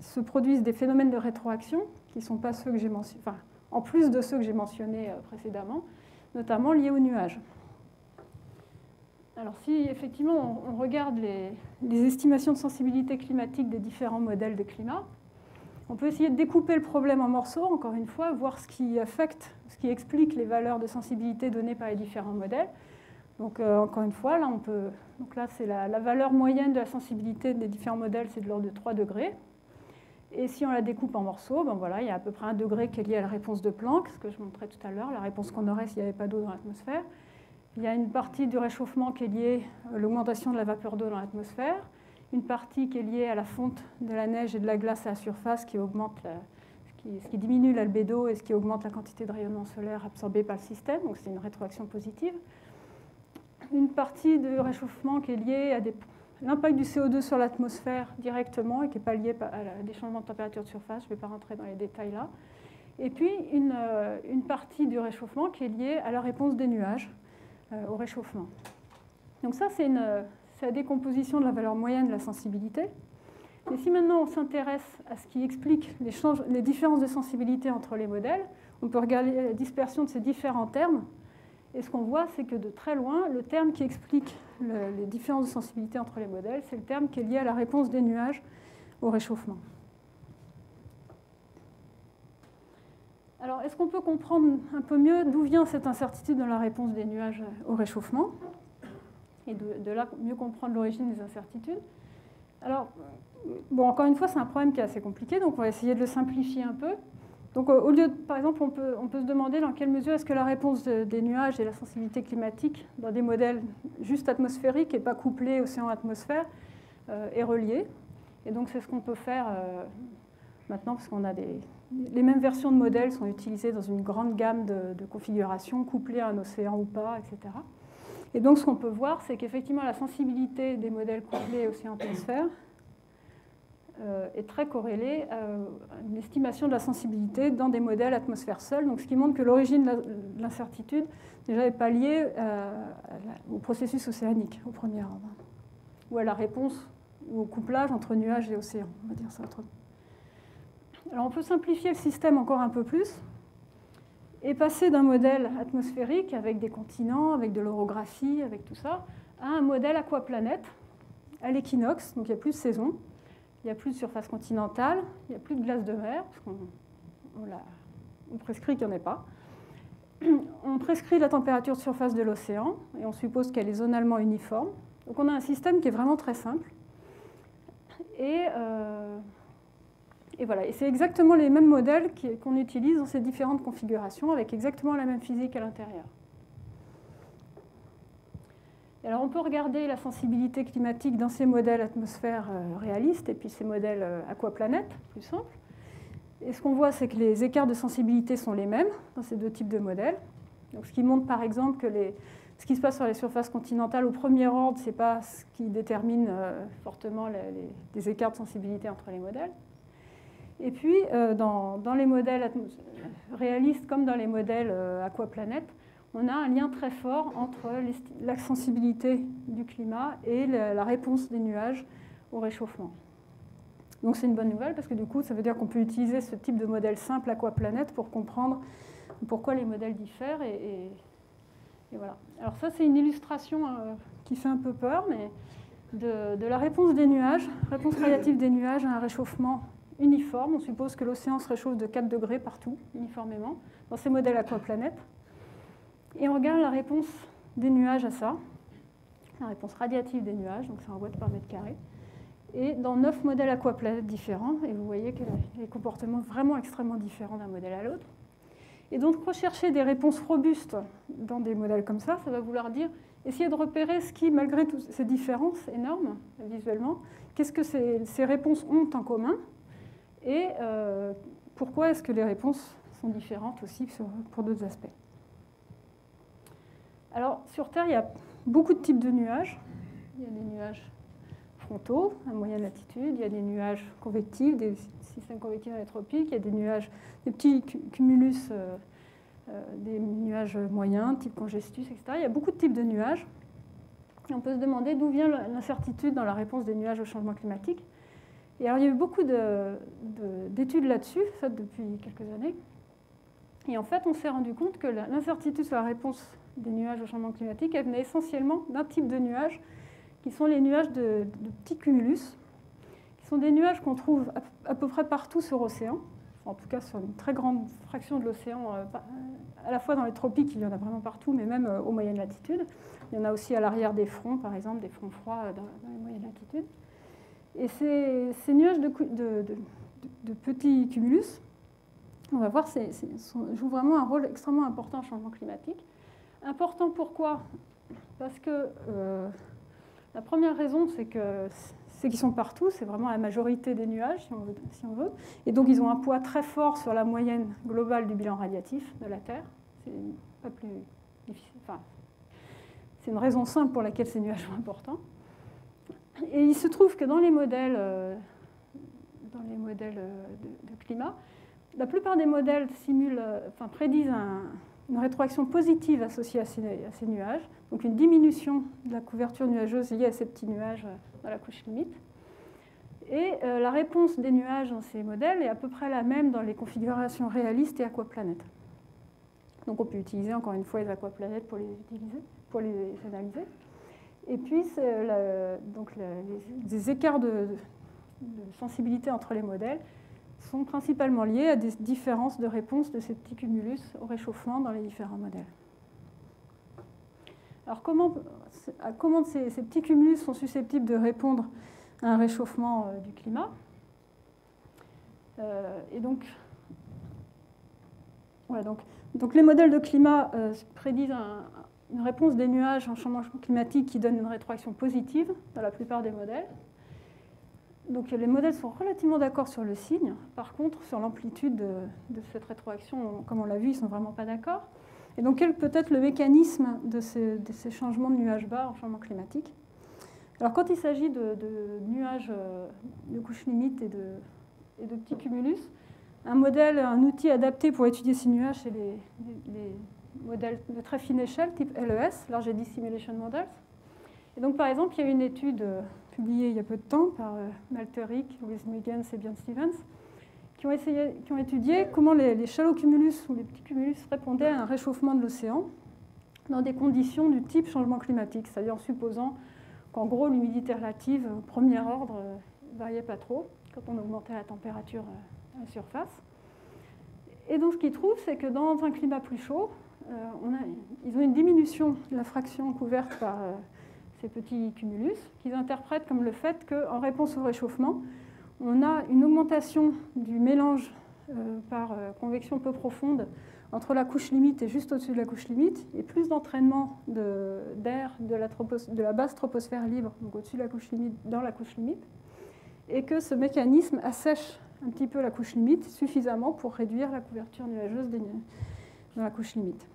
se produisent des phénomènes de rétroaction qui ne sont pas ceux que j'ai mentionnés, enfin, en plus de ceux que j'ai mentionnés précédemment, notamment liés aux nuages. Alors si effectivement on regarde les estimations de sensibilité climatique des différents modèles de climat, on peut essayer de découper le problème en morceaux, encore une fois, voir ce qui affecte, ce qui explique les valeurs de sensibilité données par les différents modèles. Donc encore une fois, là, c'est la valeur moyenne de la sensibilité des différents modèles, c'est de l'ordre de 3 degrés. Et si on la découpe en morceaux, ben voilà, il y a à peu près 1 degré qui est lié à la réponse de Planck, ce que je montrais tout à l'heure, la réponse qu'on aurait s'il n'y avait pas d'eau dans l'atmosphère. Il y a une partie du réchauffement qui est liée à l'augmentation de la vapeur d'eau dans l'atmosphère, une partie qui est liée à la fonte de la neige et de la glace à la surface qui augmente ce qui diminue l'albédo et ce qui augmente la quantité de rayonnement solaire absorbé par le système, donc c'est une rétroaction positive. Une partie du réchauffement qui est liée à l'impact du CO2 sur l'atmosphère directement et qui n'est pas lié à des changements de température de surface, je ne vais pas rentrer dans les détails là. Et puis une partie du réchauffement qui est liée à la réponse des nuages au réchauffement. Donc ça, c'est la décomposition de la valeur moyenne de la sensibilité. Et si maintenant on s'intéresse à ce qui explique les différences de sensibilité entre les modèles, on peut regarder la dispersion de ces différents termes. Et ce qu'on voit, c'est que de très loin, le terme qui explique les différences de sensibilité entre les modèles, c'est le terme qui est lié à la réponse des nuages au réchauffement. Alors, est-ce qu'on peut comprendre un peu mieux d'où vient cette incertitude dans la réponse des nuages au réchauffement ? Et de là, mieux comprendre l'origine des incertitudes. Alors, bon, encore une fois, c'est un problème qui est assez compliqué, donc on va essayer de le simplifier un peu. Donc, au lieu de, par exemple, on peut se demander dans quelle mesure est-ce que la réponse des nuages et la sensibilité climatique dans des modèles juste atmosphériques et pas couplés océan-atmosphère est reliée. Et donc, c'est ce qu'on peut faire maintenant, parce qu'on a les mêmes versions de modèles sont utilisées dans une grande gamme de configurations, couplées à un océan ou pas, etc. Et donc, ce qu'on peut voir, c'est qu'effectivement, la sensibilité des modèles couplés océan-atmosphère est très corrélée à une estimation de la sensibilité dans des modèles atmosphère seule. Donc, ce qui montre que l'origine de l'incertitude déjà n'est pas liée au processus océanique, au premier ordre, ou à la réponse ou au couplage entre nuages et océans, on va dire ça autrement. Alors, on peut simplifier le système encore un peu plus et passer d'un modèle atmosphérique avec des continents, avec de l'orographie, avec tout ça, à un modèle aquaplanète à l'équinoxe. Donc, il n'y a plus de saison. Il n'y a plus de surface continentale, il n'y a plus de glace de mer, parce qu'on prescrit qu'il n'y en ait pas. On prescrit la température de surface de l'océan, et on suppose qu'elle est zonalement uniforme. Donc on a un système qui est vraiment très simple. Et voilà. Et c'est exactement les mêmes modèles qu'on utilise dans ces différentes configurations, avec exactement la même physique à l'intérieur. Alors on peut regarder la sensibilité climatique dans ces modèles atmosphères réalistes et puis ces modèles aquaplanètes, plus simples. Et ce qu'on voit, c'est que les écarts de sensibilité sont les mêmes dans ces deux types de modèles. Donc, ce qui montre par exemple que ce qui se passe sur les surfaces continentales au premier ordre, ce n'est pas ce qui détermine fortement les écarts de sensibilité entre les modèles. Et puis, dans les modèles réalistes comme dans les modèles aquaplanètes, on a un lien très fort entre la sensibilité du climat et la réponse des nuages au réchauffement. Donc c'est une bonne nouvelle parce que du coup, ça veut dire qu'on peut utiliser ce type de modèle simple aquaplanète pour comprendre pourquoi les modèles diffèrent. Et voilà. Alors ça, c'est une illustration qui fait un peu peur, mais de la réponse des nuages, réponse radiative des nuages à un réchauffement uniforme. On suppose que l'océan se réchauffe de 4 degrés partout, uniformément, dans ces modèles aquaplanètes. Et on regarde la réponse des nuages à ça, la réponse radiative des nuages, donc c'est en watts par mètre carré, et dans 9 modèles aquaplanètes différents, et vous voyez que les comportements vraiment extrêmement différents d'un modèle à l'autre. Et donc, rechercher des réponses robustes dans des modèles comme ça va vouloir dire essayer de repérer ce qui, malgré toutes ces différences énormes visuellement, qu'est-ce que ces réponses ont en commun et pourquoi est-ce que les réponses sont différentes aussi pour d'autres aspects. Alors, sur Terre, il y a beaucoup de types de nuages. Il y a des nuages frontaux, à moyenne latitude, il y a des nuages convectifs, des systèmes convectifs anétropiques, il y a des nuages, des petits cumulus, des nuages moyens, type congestus, etc. Il y a beaucoup de types de nuages. Et on peut se demander d'où vient l'incertitude dans la réponse des nuages au changement climatique. Et alors, il y a eu beaucoup d'études là-dessus, faites depuis quelques années. Et en fait, on s'est rendu compte que l'incertitude sur la réponse des nuages au changement climatique, elle venait essentiellement d'un type de nuages, qui sont les nuages de petits cumulus, qui sont des nuages qu'on trouve à peu près partout sur l'océan, en tout cas sur une très grande fraction de l'océan, à la fois dans les tropiques, il y en a vraiment partout, mais même aux moyennes latitudes. Il y en a aussi à l'arrière des fronts, par exemple, des fronts froids dans les moyennes latitudes. Et ces nuages de petits cumulus, on va voir, jouent vraiment un rôle extrêmement important au changement climatique. Important pourquoi? Parce que la première raison, c'est qu'ils sont partout, c'est vraiment la majorité des nuages, si on veut. Et donc, ils ont un poids très fort sur la moyenne globale du bilan radiatif de la Terre. C'est pas plus difficile. Enfin, c'est une raison simple pour laquelle ces nuages sont importants. Et il se trouve que dans les modèles de climat, la plupart des modèles prédisent une rétroaction positive associée à ces nuages, donc une diminution de la couverture nuageuse liée à ces petits nuages dans la couche limite. Et la réponse des nuages dans ces modèles est à peu près la même dans les configurations réalistes et aquaplanètes. Donc on peut utiliser encore une fois les aquaplanètes pour les analyser. Et puis les écarts de sensibilité entre les modèles sont principalement liés à des différences de réponse de ces petits cumulus au réchauffement dans les différents modèles. Alors comment ces petits cumulus sont susceptibles de répondre à un réchauffement du climat? Et donc les modèles de climat prédisent une réponse des nuages en changement climatique qui donne une rétroaction positive dans la plupart des modèles. Donc les modèles sont relativement d'accord sur le signe. Par contre, sur l'amplitude de cette rétroaction, comme on l'a vu, ils ne sont vraiment pas d'accord. Et donc quel peut être le mécanisme de ces changements de nuages bas en changement climatique? Alors quand il s'agit de nuages de couche limite et de petits cumulus, un outil adapté pour étudier ces nuages, c'est les modèles de très fine échelle, type LES, Large Eddy Simulation Models. Et donc par exemple, il y a une étude publiée il y a peu de temps par Malteric, Louise Muggins et Björn Stevens, qui ont étudié comment les shallow cumulus ou les petits cumulus répondaient à un réchauffement de l'océan dans des conditions du type changement climatique, c'est-à-dire en supposant qu'en gros l'humidité relative au premier ordre ne variait pas trop quand on augmentait la température à la surface. Et donc ce qu'ils trouvent, c'est que dans un climat plus chaud, ils ont une diminution de la fraction couverte par ces petits cumulus, qu'ils interprètent comme le fait qu'en réponse au réchauffement, on a une augmentation du mélange par convection peu profonde entre la couche limite et juste au-dessus de la couche limite, et plus d'entraînement d'air de la basse troposphère libre, donc au-dessus de la couche limite, dans la couche limite, et que ce mécanisme assèche un petit peu la couche limite suffisamment pour réduire la couverture nuageuse dans la couche limite.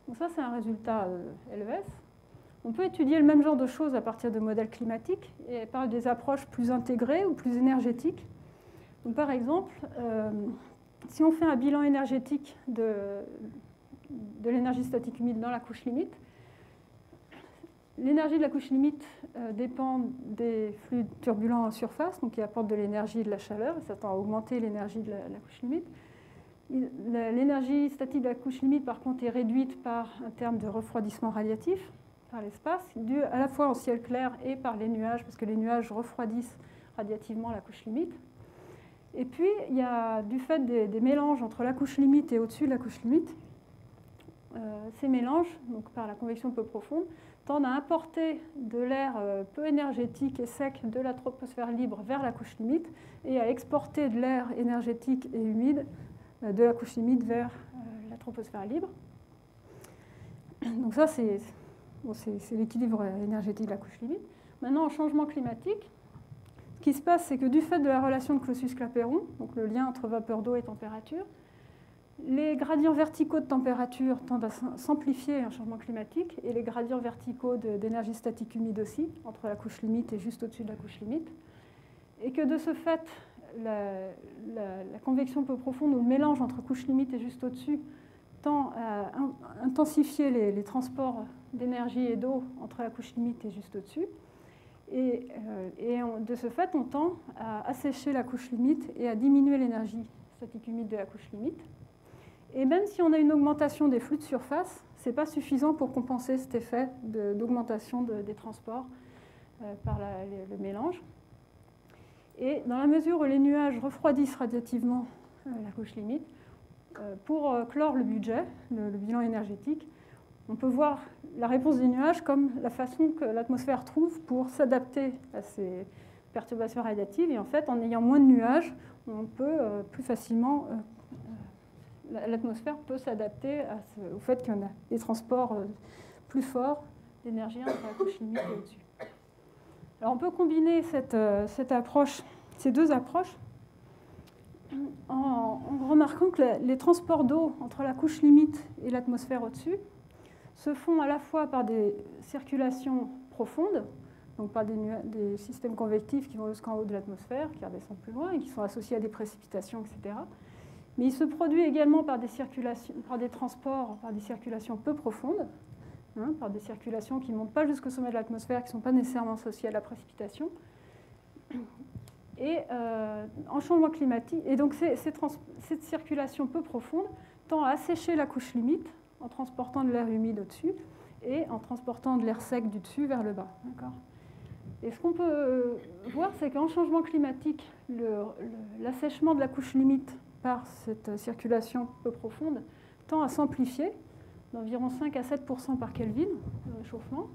Donc ça, c'est un résultat LES. On peut étudier le même genre de choses à partir de modèles climatiques et par des approches plus intégrées ou plus énergétiques. Donc, par exemple, si on fait un bilan énergétique de l'énergie statique humide dans la couche limite, l'énergie de la couche limite dépend des flux turbulents en surface, donc qui apportent de l'énergie et de la chaleur, et ça tend à augmenter l'énergie de la couche limite. L'énergie statique de la couche limite, par contre, est réduite par un terme de refroidissement radiatif par l'espace, dû à la fois au ciel clair et par les nuages, parce que les nuages refroidissent radiativement la couche limite. Et puis, il y a du fait des mélanges entre la couche limite et au-dessus de la couche limite, ces mélanges, donc par la convection peu profonde, tendent à importer de l'air peu énergétique et sec de la troposphère libre vers la couche limite et à exporter de l'air énergétique et humide de la couche limite vers la troposphère libre. Donc ça, c'est l'équilibre énergétique de la couche limite. Maintenant, en changement climatique, ce qui se passe, c'est que du fait de la relation de Clausius-Clapeyron, donc le lien entre vapeur d'eau et température, les gradients verticaux de température tendent à s'amplifier en changement climatique, et les gradients verticaux d'énergie statique humide aussi, entre la couche limite et juste au-dessus de la couche limite. Et que de ce fait, la convection peu profonde, ou le mélange entre couche limite et juste au-dessus, tend à intensifier les transports d'énergie et d'eau entre la couche limite et juste au-dessus. Et de ce fait, on tend à assécher la couche limite et à diminuer l'énergie statique humide de la couche limite. Et même si on a une augmentation des flux de surface, ce n'est pas suffisant pour compenser cet effet d'augmentation des transports par le mélange. Et dans la mesure où les nuages refroidissent radiativement la couche limite, pour clore le budget, le bilan énergétique, on peut voir la réponse des nuages comme la façon que l'atmosphère trouve pour s'adapter à ces perturbations radiatives. Et en fait, en ayant moins de nuages, on peut plus facilement... l'atmosphère peut s'adapter au fait qu'il y en a des transports plus forts d'énergie entre la couche limite et au-dessus. Alors on peut combiner ces deux approches en remarquant que les transports d'eau entre la couche limite et l'atmosphère au-dessus se font à la fois par des circulations profondes, donc par des systèmes convectifs qui vont jusqu'en haut de l'atmosphère, qui redescendent plus loin et qui sont associés à des précipitations, etc. Mais il se produit également par des transports, par des circulations peu profondes, par des circulations qui ne montent pas jusqu'au sommet de l'atmosphère, qui ne sont pas nécessairement associées à la précipitation. Et en changement climatique, et donc cette circulation peu profonde tend à assécher la couche limite en transportant de l'air humide au-dessus et en transportant de l'air sec du dessus vers le bas. Et ce qu'on peut voir, c'est qu'en changement climatique, l'assèchement de la couche limite par cette circulation peu profonde tend à s'amplifier d'environ 5 à 7% par Kelvin de réchauffement.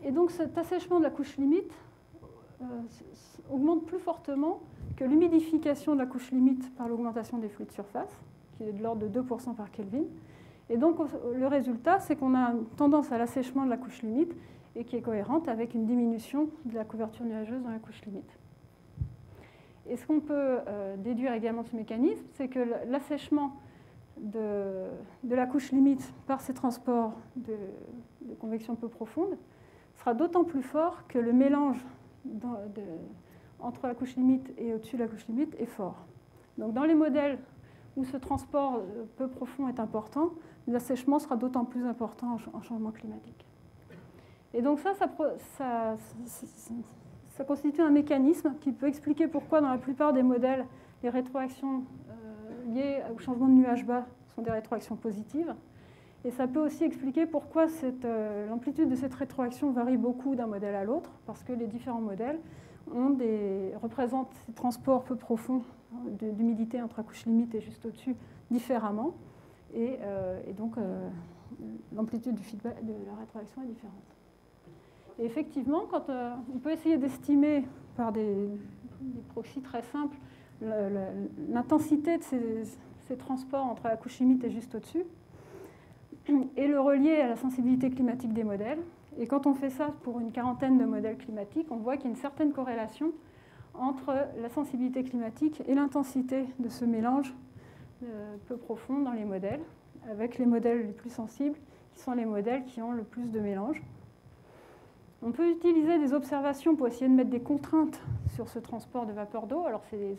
Et donc cet assèchement de la couche limite augmente plus fortement que l'humidification de la couche limite par l'augmentation des flux de surface, qui est de l'ordre de 2% par Kelvin. Et donc le résultat, c'est qu'on a une tendance à l'assèchement de la couche limite et qui est cohérente avec une diminution de la couverture nuageuse dans la couche limite. Et ce qu'on peut déduire également de ce mécanisme, c'est que l'assèchement de la couche limite par ces transports de convection peu profonde sera d'autant plus fort que le mélange entre la couche limite et au-dessus de la couche limite est fort. Donc dans les modèles où ce transport peu profond est important, l'assèchement sera d'autant plus important en changement climatique. Et donc ça constitue un mécanisme qui peut expliquer pourquoi dans la plupart des modèles, les rétroactions liées au changement de nuage bas sont des rétroactions positives. Et ça peut aussi expliquer pourquoi l'amplitude de cette rétroaction varie beaucoup d'un modèle à l'autre, parce que les différents modèles représentent ces transports peu profonds d'humidité entre la couche limite et juste au-dessus différemment. Et donc, l'amplitude du feedback de la rétroaction est différente. Et effectivement, quand on peut essayer d'estimer par des proxys très simples l'intensité de ces transports entre la couche limite et juste au-dessus, et le relier à la sensibilité climatique des modèles. Et quand on fait ça pour une quarantaine de modèles climatiques, on voit qu'il y a une certaine corrélation entre la sensibilité climatique et l'intensité de ce mélange peu profond dans les modèles, avec les modèles les plus sensibles, qui sont les modèles qui ont le plus de mélange. On peut utiliser des observations pour essayer de mettre des contraintes sur ce transport de vapeur d'eau. Alors c'est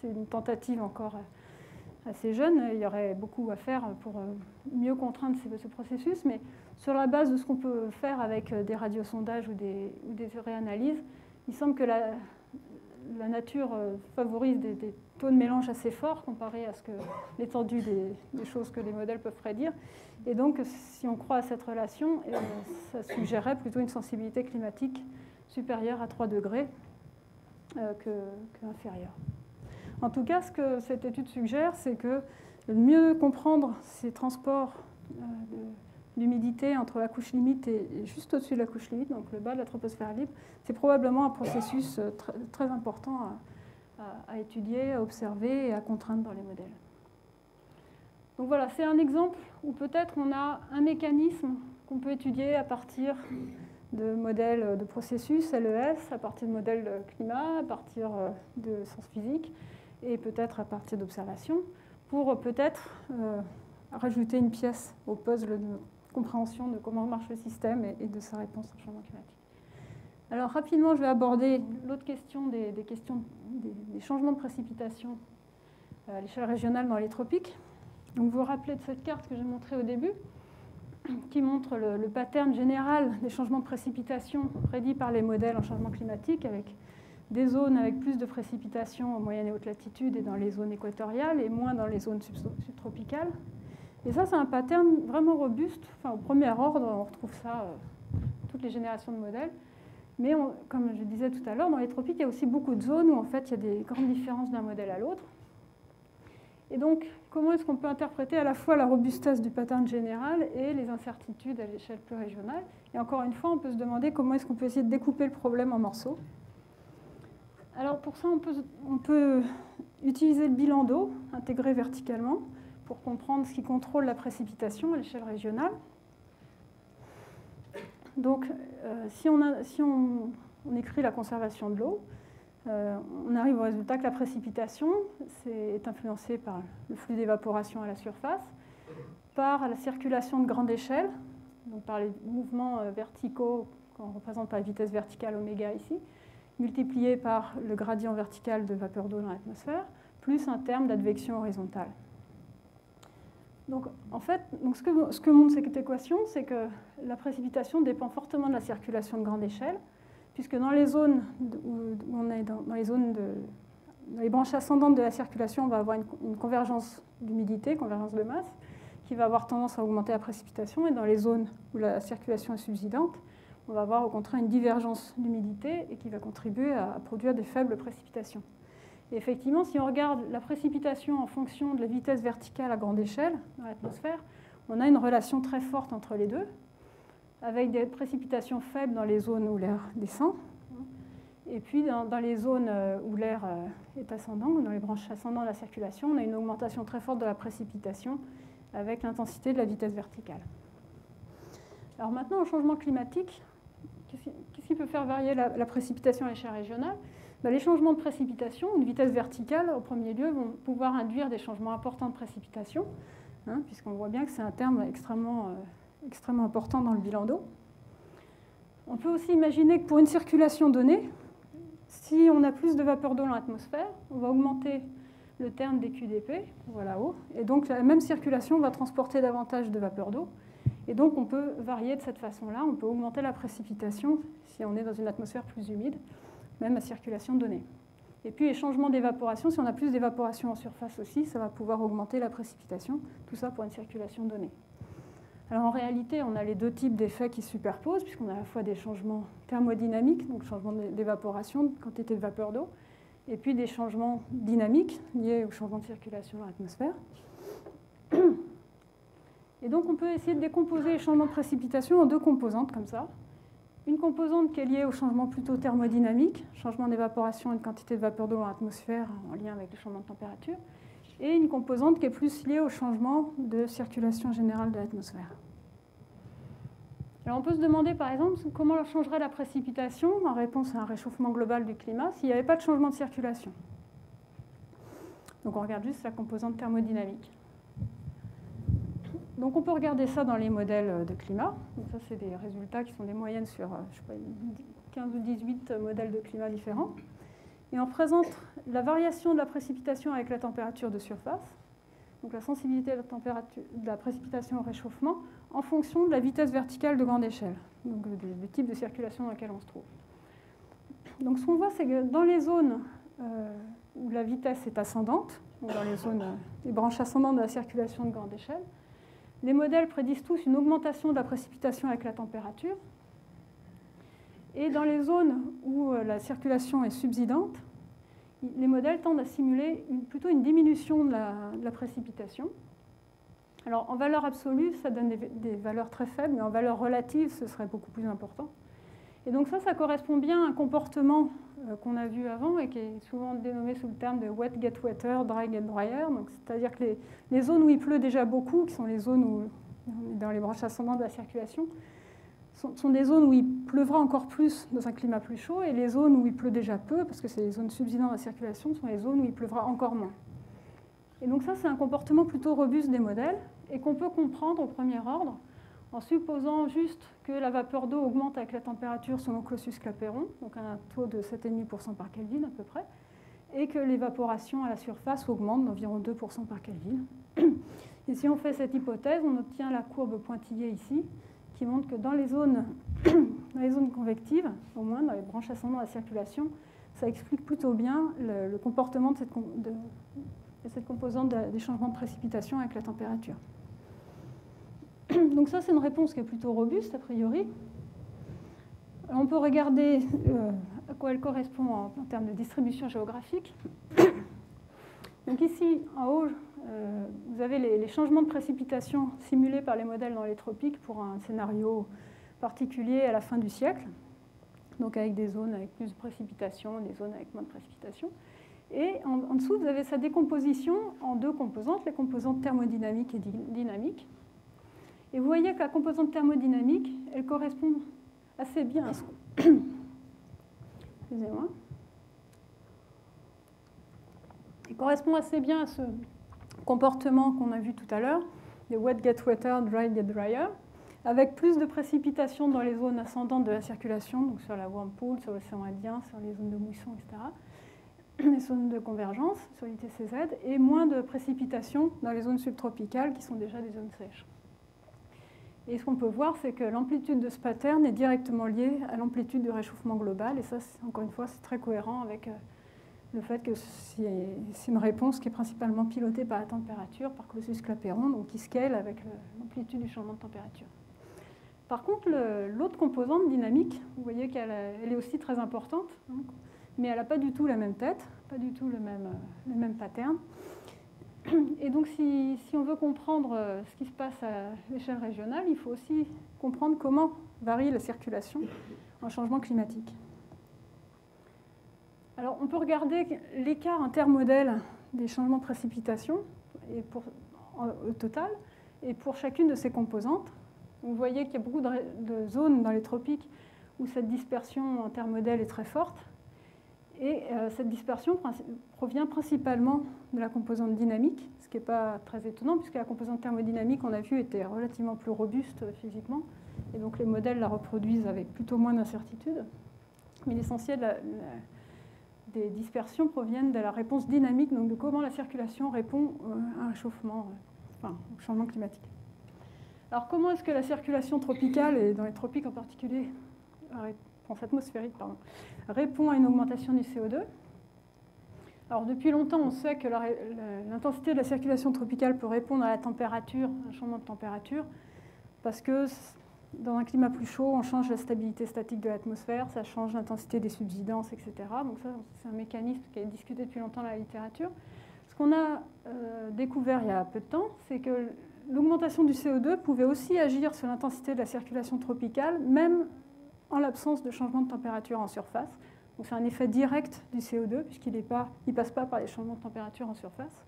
une tentative encore assez jeune, il y aurait beaucoup à faire pour mieux contraindre ce processus, mais sur la base de ce qu'on peut faire avec des radiosondages ou des réanalyses, il semble que la nature favorise des taux de mélange assez forts comparé à l'étendue des choses que les modèles peuvent prédire. Et donc, si on croit à cette relation, ça suggérerait plutôt une sensibilité climatique supérieure à 3 degrés qu'inférieure. En tout cas, ce que cette étude suggère, c'est que mieux comprendre ces transports d'humidité entre la couche limite et juste au-dessus de la couche limite, donc le bas de la troposphère libre, c'est probablement un processus très important à étudier, à observer et à contraindre dans les modèles. Donc voilà, c'est un exemple où peut-être on a un mécanisme qu'on peut étudier à partir de modèles de processus, LES, à partir de modèles de climat, à partir de sciences physiques, et peut-être à partir d'observations, pour peut-être rajouter une pièce au puzzle de compréhension de comment marche le système et de sa réponse au changement climatique. Alors rapidement, je vais aborder l'autre question des changements de précipitation à l'échelle régionale dans les tropiques. Donc vous vous rappelez de cette carte que j'ai montrée au début, qui montre le pattern général des changements de précipitation prédits par les modèles en changement climatique, avec des zones avec plus de précipitations en moyenne et haute latitude et dans les zones équatoriales et moins dans les zones subtropicales. Et ça, c'est un pattern vraiment robuste. Enfin, au premier ordre, on retrouve ça toutes les générations de modèles. Mais comme je disais tout à l'heure, dans les tropiques, il y a aussi beaucoup de zones où en fait, il y a des grandes différences d'un modèle à l'autre. Et donc, comment est-ce qu'on peut interpréter à la fois la robustesse du pattern général et les incertitudes à l'échelle plus régionale? Et encore une fois, on peut se demander comment est-ce qu'on peut essayer de découper le problème en morceaux. Alors pour ça, on peut utiliser le bilan d'eau intégré verticalement pour comprendre ce qui contrôle la précipitation à l'échelle régionale. Donc, si on écrit la conservation de l'eau, on arrive au résultat que la précipitation est influencée par le flux d'évaporation à la surface, par la circulation de grande échelle, donc par les mouvements verticaux qu'on représente par la vitesse verticale oméga ici, multiplié par le gradient vertical de vapeur d'eau dans l'atmosphère, plus un terme d'advection horizontale. Donc, en fait, ce que montre cette équation, c'est que la précipitation dépend fortement de la circulation de grande échelle, puisque dans les zones où on est dans les branches ascendantes de la circulation, on va avoir une convergence d'humidité, convergence de masse, qui va avoir tendance à augmenter la précipitation, et dans les zones où la circulation est subsidante, on va avoir au contraire une divergence d'humidité et qui va contribuer à produire des faibles précipitations. Et effectivement, si on regarde la précipitation en fonction de la vitesse verticale à grande échelle dans l'atmosphère, on a une relation très forte entre les deux, avec des précipitations faibles dans les zones où l'air descend, et puis dans les zones où l'air est ascendant, ou dans les branches ascendantes de la circulation, on a une augmentation très forte de la précipitation avec l'intensité de la vitesse verticale. Alors maintenant, au changement climatique, qu'est-ce qui peut faire varier la précipitation à l'échelle régionale? Les changements de précipitation, une vitesse verticale, au premier lieu, vont pouvoir induire des changements importants de précipitation, puisqu'on voit bien que c'est un terme extrêmement important dans le bilan d'eau. On peut aussi imaginer que pour une circulation donnée, si on a plus de vapeur d'eau dans l'atmosphère, on va augmenter le terme dQdP, voilà haut, et donc la même circulation va transporter davantage de vapeur d'eau. Et donc on peut varier de cette façon-là, on peut augmenter la précipitation si on est dans une atmosphère plus humide, même à circulation donnée. Et puis les changements d'évaporation, si on a plus d'évaporation en surface aussi, ça va pouvoir augmenter la précipitation, tout ça pour une circulation donnée. Alors en réalité, on a les deux types d'effets qui se superposent, puisqu'on a à la fois des changements thermodynamiques, donc changement d'évaporation, de quantité de vapeur d'eau, et puis des changements dynamiques liés au changement de circulation dans l'atmosphère. Et donc on peut essayer de décomposer les changements de précipitation en deux composantes comme ça. Une composante qui est liée au changement plutôt thermodynamique, changement d'évaporation et de quantité de vapeur d'eau dans l'atmosphère en lien avec le changement de température, et une composante qui est plus liée au changement de circulation générale de l'atmosphère. Alors on peut se demander par exemple comment changerait la précipitation en réponse à un réchauffement global du climat s'il n'y avait pas de changement de circulation. Donc on regarde juste la composante thermodynamique. Donc on peut regarder ça dans les modèles de climat. Donc ça, c'est des résultats qui sont des moyennes sur je sais pas, 15 ou 18 modèles de climat différents. Et on présente la variation de la précipitation avec la température de surface, donc la sensibilité de la précipitation au réchauffement, en fonction de la vitesse verticale de grande échelle, donc du type de circulation dans laquelle on se trouve. Donc ce qu'on voit, c'est que dans les zones où la vitesse est ascendante, donc dans les zones, les branches ascendantes de la circulation de grande échelle, les modèles prédisent tous une augmentation de la précipitation avec la température. Et dans les zones où la circulation est subsidente, les modèles tendent à simuler plutôt une diminution de la précipitation. Alors en valeur absolue, ça donne des valeurs très faibles, mais en valeur relative, ce serait beaucoup plus important. Et donc ça correspond bien à un comportement qu'on a vu avant et qui est souvent dénommé sous le terme de wet get wetter, dry get drier. C'est-à-dire que les zones où il pleut déjà beaucoup, qui sont les zones où on est dans les branches ascendantes de la circulation, sont des zones où il pleuvra encore plus dans un climat plus chaud, et les zones où il pleut déjà peu, parce que c'est les zones subsidantes de la circulation, sont les zones où il pleuvra encore moins. Et donc ça, c'est un comportement plutôt robuste des modèles, et qu'on peut comprendre au premier ordre, en supposant juste que la vapeur d'eau augmente avec la température selon Clausius-Clapeyron, donc un taux de 7,5% par Kelvin à peu près, et que l'évaporation à la surface augmente d'environ 2% par Kelvin. Et si on fait cette hypothèse, on obtient la courbe pointillée ici, qui montre que dans les zones convectives, au moins dans les branches ascendantes de la circulation, ça explique plutôt bien le comportement de cette composante des changements de précipitation avec la température. Donc ça, c'est une réponse qui est plutôt robuste, a priori. On peut regarder à quoi elle correspond en termes de distribution géographique. Donc ici, en haut, vous avez les changements de précipitation simulés par les modèles dans les tropiques pour un scénario particulier à la fin du siècle, donc avec des zones avec plus de précipitation, des zones avec moins de précipitation. Et en dessous, vous avez sa décomposition en deux composantes, les composantes thermodynamiques et dynamiques. Et vous voyez que la composante thermodynamique, elle correspond assez bien à ce... Excusez-moi. Elle correspond assez bien à ce comportement qu'on a vu tout à l'heure, des wet get wetter, dry get drier, avec plus de précipitations dans les zones ascendantes de la circulation, donc sur la Whirlpool, sur l'océan Indien, sur les zones de mousson, etc., les zones de convergence, sur l'ITCZ, et moins de précipitations dans les zones subtropicales, qui sont déjà des zones sèches. Et ce qu'on peut voir, c'est que l'amplitude de ce pattern est directement liée à l'amplitude du réchauffement global, et ça, encore une fois, c'est très cohérent avec le fait que c'est une réponse qui est principalement pilotée par la température, par Clausius-Clapeyron, donc qui scale avec l'amplitude du changement de température. Par contre, l'autre composante dynamique, vous voyez qu'elle est aussi très importante, hein, mais elle n'a pas du tout la même tête, pas du tout le même pattern. Et donc, si on veut comprendre ce qui se passe à l'échelle régionale, il faut aussi comprendre comment varie la circulation en changement climatique. Alors, on peut regarder l'écart intermodèle des changements de précipitation au total, et pour chacune de ces composantes. Vous voyez qu'il y a beaucoup de zones dans les tropiques où cette dispersion intermodèle est très forte. Et cette dispersion provient principalement de la composante dynamique, ce qui n'est pas très étonnant, puisque la composante thermodynamique, on a vu, était relativement plus robuste physiquement. Et donc les modèles la reproduisent avec plutôt moins d'incertitude. Mais l'essentiel des dispersions proviennent de la réponse dynamique, donc de comment la circulation répond à un réchauffement, au changement climatique. Alors comment est-ce que la circulation tropicale, et dans les tropiques en particulier, atmosphérique, répond à une augmentation du CO2? Alors depuis longtemps, on sait que l'intensité de la circulation tropicale peut répondre à la température, à un changement de température, parce que dans un climat plus chaud, on change la stabilité statique de l'atmosphère, ça change l'intensité des subsidences, etc. Donc ça, c'est un mécanisme qui est discuté depuis longtemps dans la littérature. Ce qu'on a découvert il y a peu de temps, c'est que l'augmentation du CO2 pouvait aussi agir sur l'intensité de la circulation tropicale, même en l'absence de changement de température en surface. Donc c'est un effet direct du CO2, puisqu'il ne passe pas par les changements de température en surface.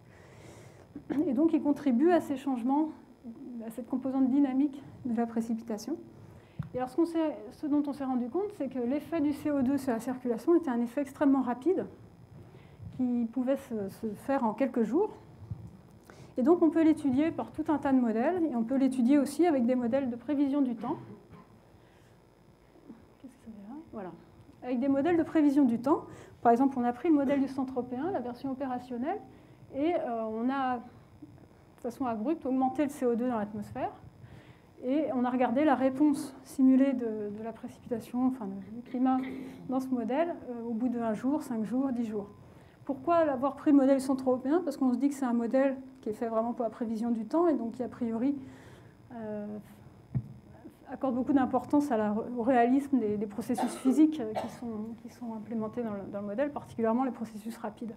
Et donc il contribue à ces changements, à cette composante dynamique de la précipitation. Et alors ce dont on s'est rendu compte, c'est que l'effet du CO2 sur la circulation était un effet extrêmement rapide, qui pouvait se faire en quelques jours. Et donc on peut l'étudier par tout un tas de modèles, et on peut l'étudier aussi avec des modèles de prévision du temps. Voilà. Avec des modèles de prévision du temps. Par exemple, on a pris le modèle du Centropéen, la version opérationnelle, et on a, de façon abrupte, augmenté le CO2 dans l'atmosphère. Et on a regardé la réponse simulée de la précipitation, enfin du climat dans ce modèle, au bout de 1 jour, 5 jours, 10 jours. Pourquoi avoir pris le modèle Centropéen? Parce qu'on se dit que c'est un modèle qui est fait vraiment pour la prévision du temps, et donc qui, a priori, accorde beaucoup d'importance au réalisme des processus physiques qui sont implémentés dans le modèle, particulièrement les processus rapides.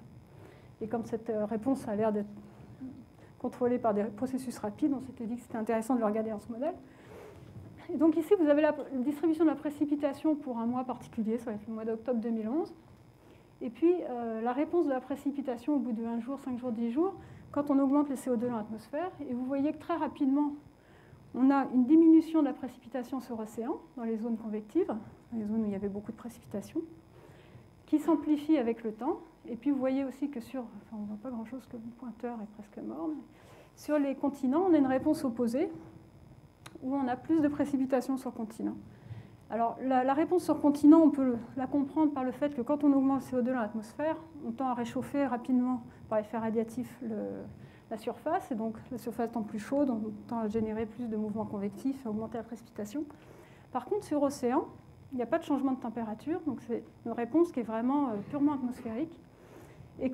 Et comme cette réponse a l'air d'être contrôlée par des processus rapides, on s'était dit que c'était intéressant de le regarder dans ce modèle. Et donc ici, vous avez la distribution de la précipitation pour un mois particulier, ça va être le mois d'octobre 2011. Et puis la réponse de la précipitation au bout de 1 jour, 5 jours, 10 jours, quand on augmente les CO2 dans l'atmosphère. Et vous voyez que très rapidement, on a une diminution de la précipitation sur l'océan, dans les zones convectives, dans les zones où il y avait beaucoup de précipitations, qui s'amplifie avec le temps. Et puis vous voyez aussi que on ne voit pas grand-chose, que le pointeur est presque mort, mais sur les continents, on a une réponse opposée, où on a plus de précipitations sur continent. Alors la réponse sur continent, on peut la comprendre par le fait que quand on augmente le CO2 dans l'atmosphère, on tend à réchauffer rapidement par effet radiatif la surface, et donc la surface étant plus chaude, on tend à générer plus de mouvements convectifs et à augmenter la précipitation. Par contre, sur océan, il n'y a pas de changement de température, donc c'est une réponse qui est vraiment purement atmosphérique, et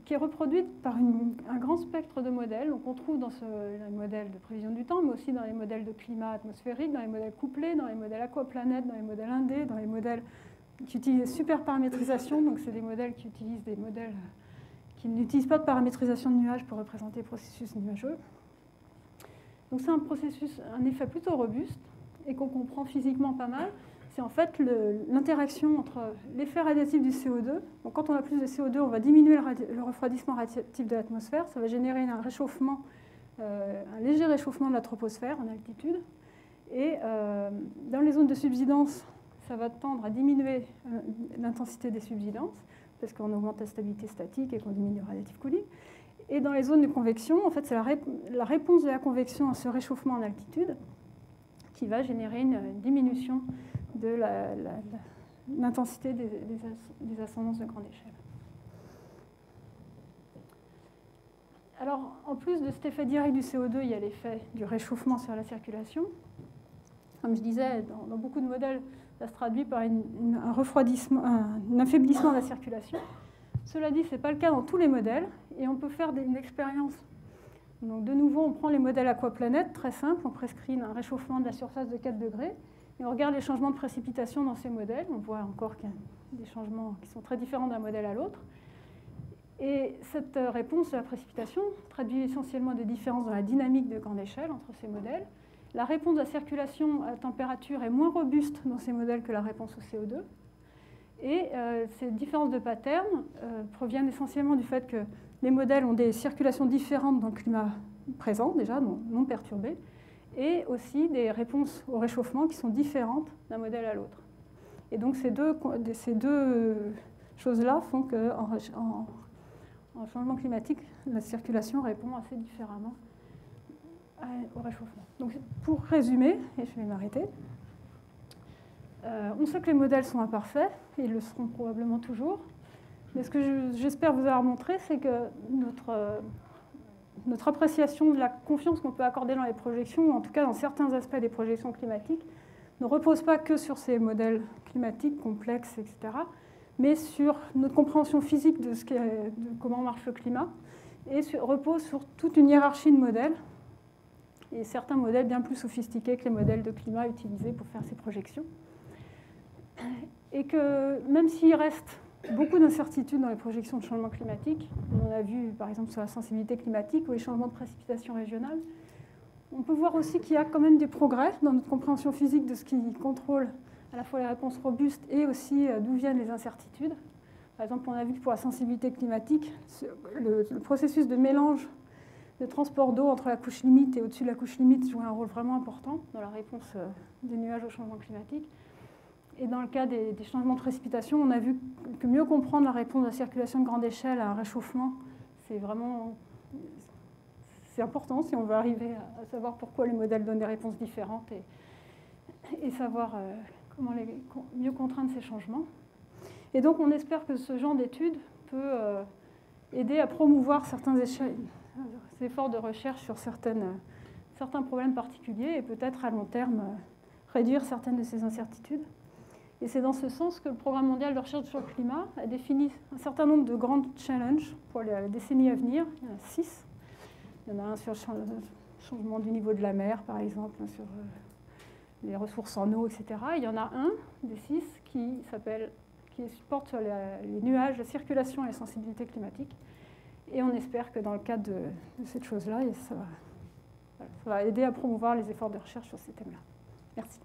qui est reproduite par un grand spectre de modèles. Donc on trouve dans les modèles de prévision du temps, mais aussi dans les modèles de climat atmosphérique, dans les modèles couplés, dans les modèles aquaplanètes, dans les modèles indés, dans les modèles qui utilisent superparamétrisation. Donc c'est des modèles qui n'utilisent pas de paramétrisation de nuages pour représenter le processus nuageux. Donc c'est un effet plutôt robuste et qu'on comprend physiquement pas mal. C'est en fait l'interaction entre l'effet radiatif du CO2. Donc quand on a plus de CO2, on va diminuer le refroidissement radiatif de l'atmosphère. Ça va générer un léger réchauffement de la troposphère en altitude. Et dans les zones de subsidence, ça va tendre à diminuer l'intensité des subsidences, parce qu'on augmente la stabilité statique et qu'on diminue le radiative cooling. Et dans les zones de convection, en fait, c'est la réponse de la convection à ce réchauffement en altitude qui va générer une diminution de l'intensité des ascendances de grande échelle. Alors, en plus de cet effet direct du CO2, il y a l'effet du réchauffement sur la circulation. Comme je disais, dans beaucoup de modèles, ça se traduit par un refroidissement, un affaiblissement de la circulation. Cela dit, ce n'est pas le cas dans tous les modèles, et on peut faire une expérience. Donc, de nouveau, on prend les modèles aquaplanètes, très simples, on prescrit un réchauffement de la surface de 4 degrés, et on regarde les changements de précipitation dans ces modèles. On voit encore qu'il y a des changements qui sont très différents d'un modèle à l'autre. Et cette réponse à la précipitation traduit essentiellement des différences dans la dynamique de grande échelle entre ces modèles. La réponse de la circulation à température est moins robuste dans ces modèles que la réponse au CO2. Et ces différences de pattern proviennent essentiellement du fait que les modèles ont des circulations différentes dans le climat présent, déjà non perturbé, et aussi des réponses au réchauffement qui sont différentes d'un modèle à l'autre. Et donc ces deux choses-là font qu'en changement climatique, la circulation répond assez différemment au réchauffement. Donc pour résumer, et je vais m'arrêter, on sait que les modèles sont imparfaits, et ils le seront probablement toujours, mais ce que j'espère vous avoir montré, c'est que notre appréciation de la confiance qu'on peut accorder dans les projections, ou en tout cas dans certains aspects des projections climatiques, ne repose pas que sur ces modèles climatiques complexes, etc., mais sur notre compréhension physique de comment marche le climat, et repose sur toute une hiérarchie de modèles, et certains modèles bien plus sophistiqués que les modèles de climat utilisés pour faire ces projections. Et que même s'il reste beaucoup d'incertitudes dans les projections de changement climatique, on en a vu par exemple sur la sensibilité climatique ou les changements de précipitation régionale, on peut voir aussi qu'il y a quand même des progrès dans notre compréhension physique de ce qui contrôle à la fois les réponses robustes et aussi d'où viennent les incertitudes. Par exemple, on a vu que pour la sensibilité climatique, le processus de mélange de transport d'eau entre la couche limite et au-dessus de la couche limite jouait un rôle vraiment important dans la réponse des nuages au changement climatique. Et dans le cas des changements de précipitation, on a vu que mieux comprendre la réponse de la circulation de grande échelle à un réchauffement, c'est important si on veut arriver à savoir pourquoi les modèles donnent des réponses différentes et savoir comment mieux contraindre ces changements. Et donc on espère que ce genre d'études peut aider à promouvoir certains efforts de recherche sur certains problèmes particuliers et peut-être à long terme réduire certaines de ces incertitudes. Et c'est dans ce sens que le Programme mondial de recherche sur le climat a défini un certain nombre de grands challenges pour les décennies à venir. Il y en a 6. Il y en a un sur le changement du niveau de la mer, par exemple, sur les ressources en eau, etc. Il y en a un des 6 qui porte sur les nuages, la circulation et la sensibilité climatique. Et on espère que dans le cadre de cette chose-là, ça va aider à promouvoir les efforts de recherche sur ces thèmes-là. Merci.